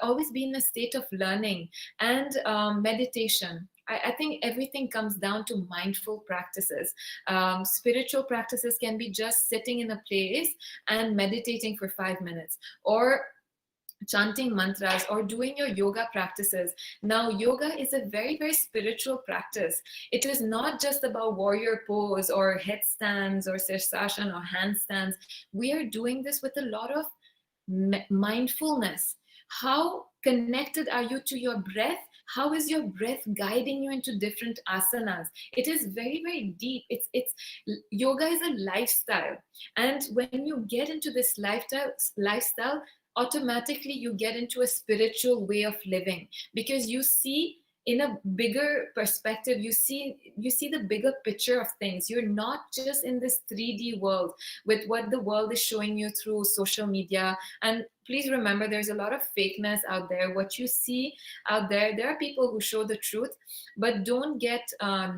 always be in a state of learning, and meditation. I think everything comes down to mindful practices. Spiritual practices can be just sitting in a place and meditating for 5 minutes, or chanting mantras, or doing your yoga practices. Now, yoga is a very, very spiritual practice. It is not just about warrior pose or headstands or sirsasana or handstands. We are doing this with a lot of mindfulness. How connected are you to your breath? How is your breath guiding you into different asanas? It is very, very deep. It's yoga is a lifestyle, and when you get into this lifestyle, automatically you get into a spiritual way of living, because you see in a bigger perspective, you see the bigger picture of things. You're not just in this 3D world with what the world is showing you through social media. And please remember, there's a lot of fakeness out there. What you see out there are people who show the truth, but don't get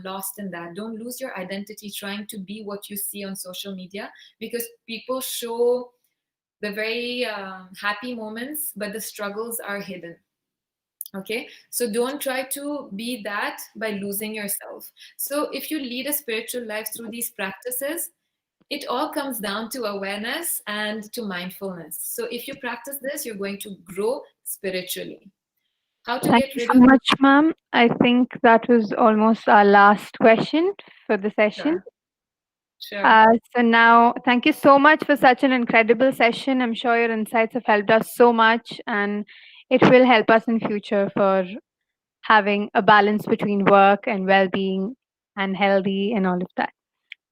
lost in that. Don't lose your identity trying to be what you see on social media, because people show the very happy moments, but the struggles are hidden. Okay, so don't try to be that by losing yourself. So if you lead a spiritual life through these practices, it all comes down to awareness and to mindfulness. So if you practice this, you're going to grow spiritually. How to Thank get you rid so of much, ma'am. I think that was almost our last question for the session. Sure. So now, thank you so much for such an incredible session. I'm sure your insights have helped us so much, and it will help us in future for having a balance between work and well-being and healthy and all of that.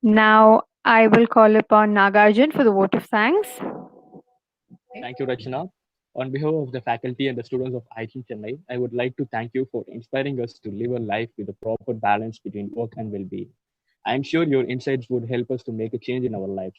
Now, I will call upon Nagarjun for the vote of thanks. Thank you, Rachana. On behalf of the faculty and the students of IHM Chennai, I would like to thank you for inspiring us to live a life with a proper balance between work and well-being. I am sure your insights would help us to make a change in our lives.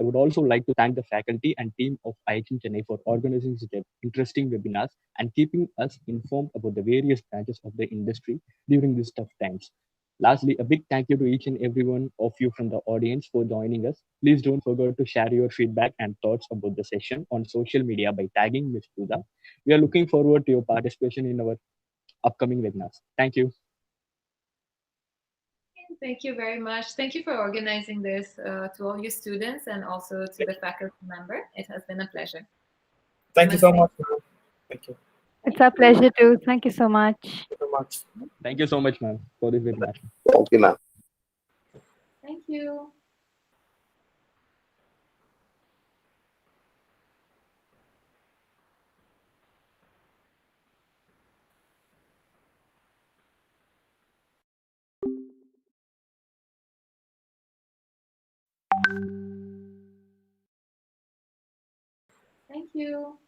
I would also like to thank the faculty and team of IHM Chennai for organizing such interesting webinars and keeping us informed about the various branches of the industry during these tough times. Lastly, a big thank you to each and every one of you from the audience for joining us. Please don't forget to share your feedback and thoughts about the session on social media by tagging Ms. Pooja. We are looking forward to your participation in our upcoming webinars. Thank you. Thank you very much. Thank you for organizing this to all you students and also to the faculty member. It has been a pleasure. Thank you so much. Thank you. It's our pleasure too. Thank you so much. Thank you so much. Thank you so much, ma'am, for this webinar. Thank you, ma'am. Thank you. Thank you.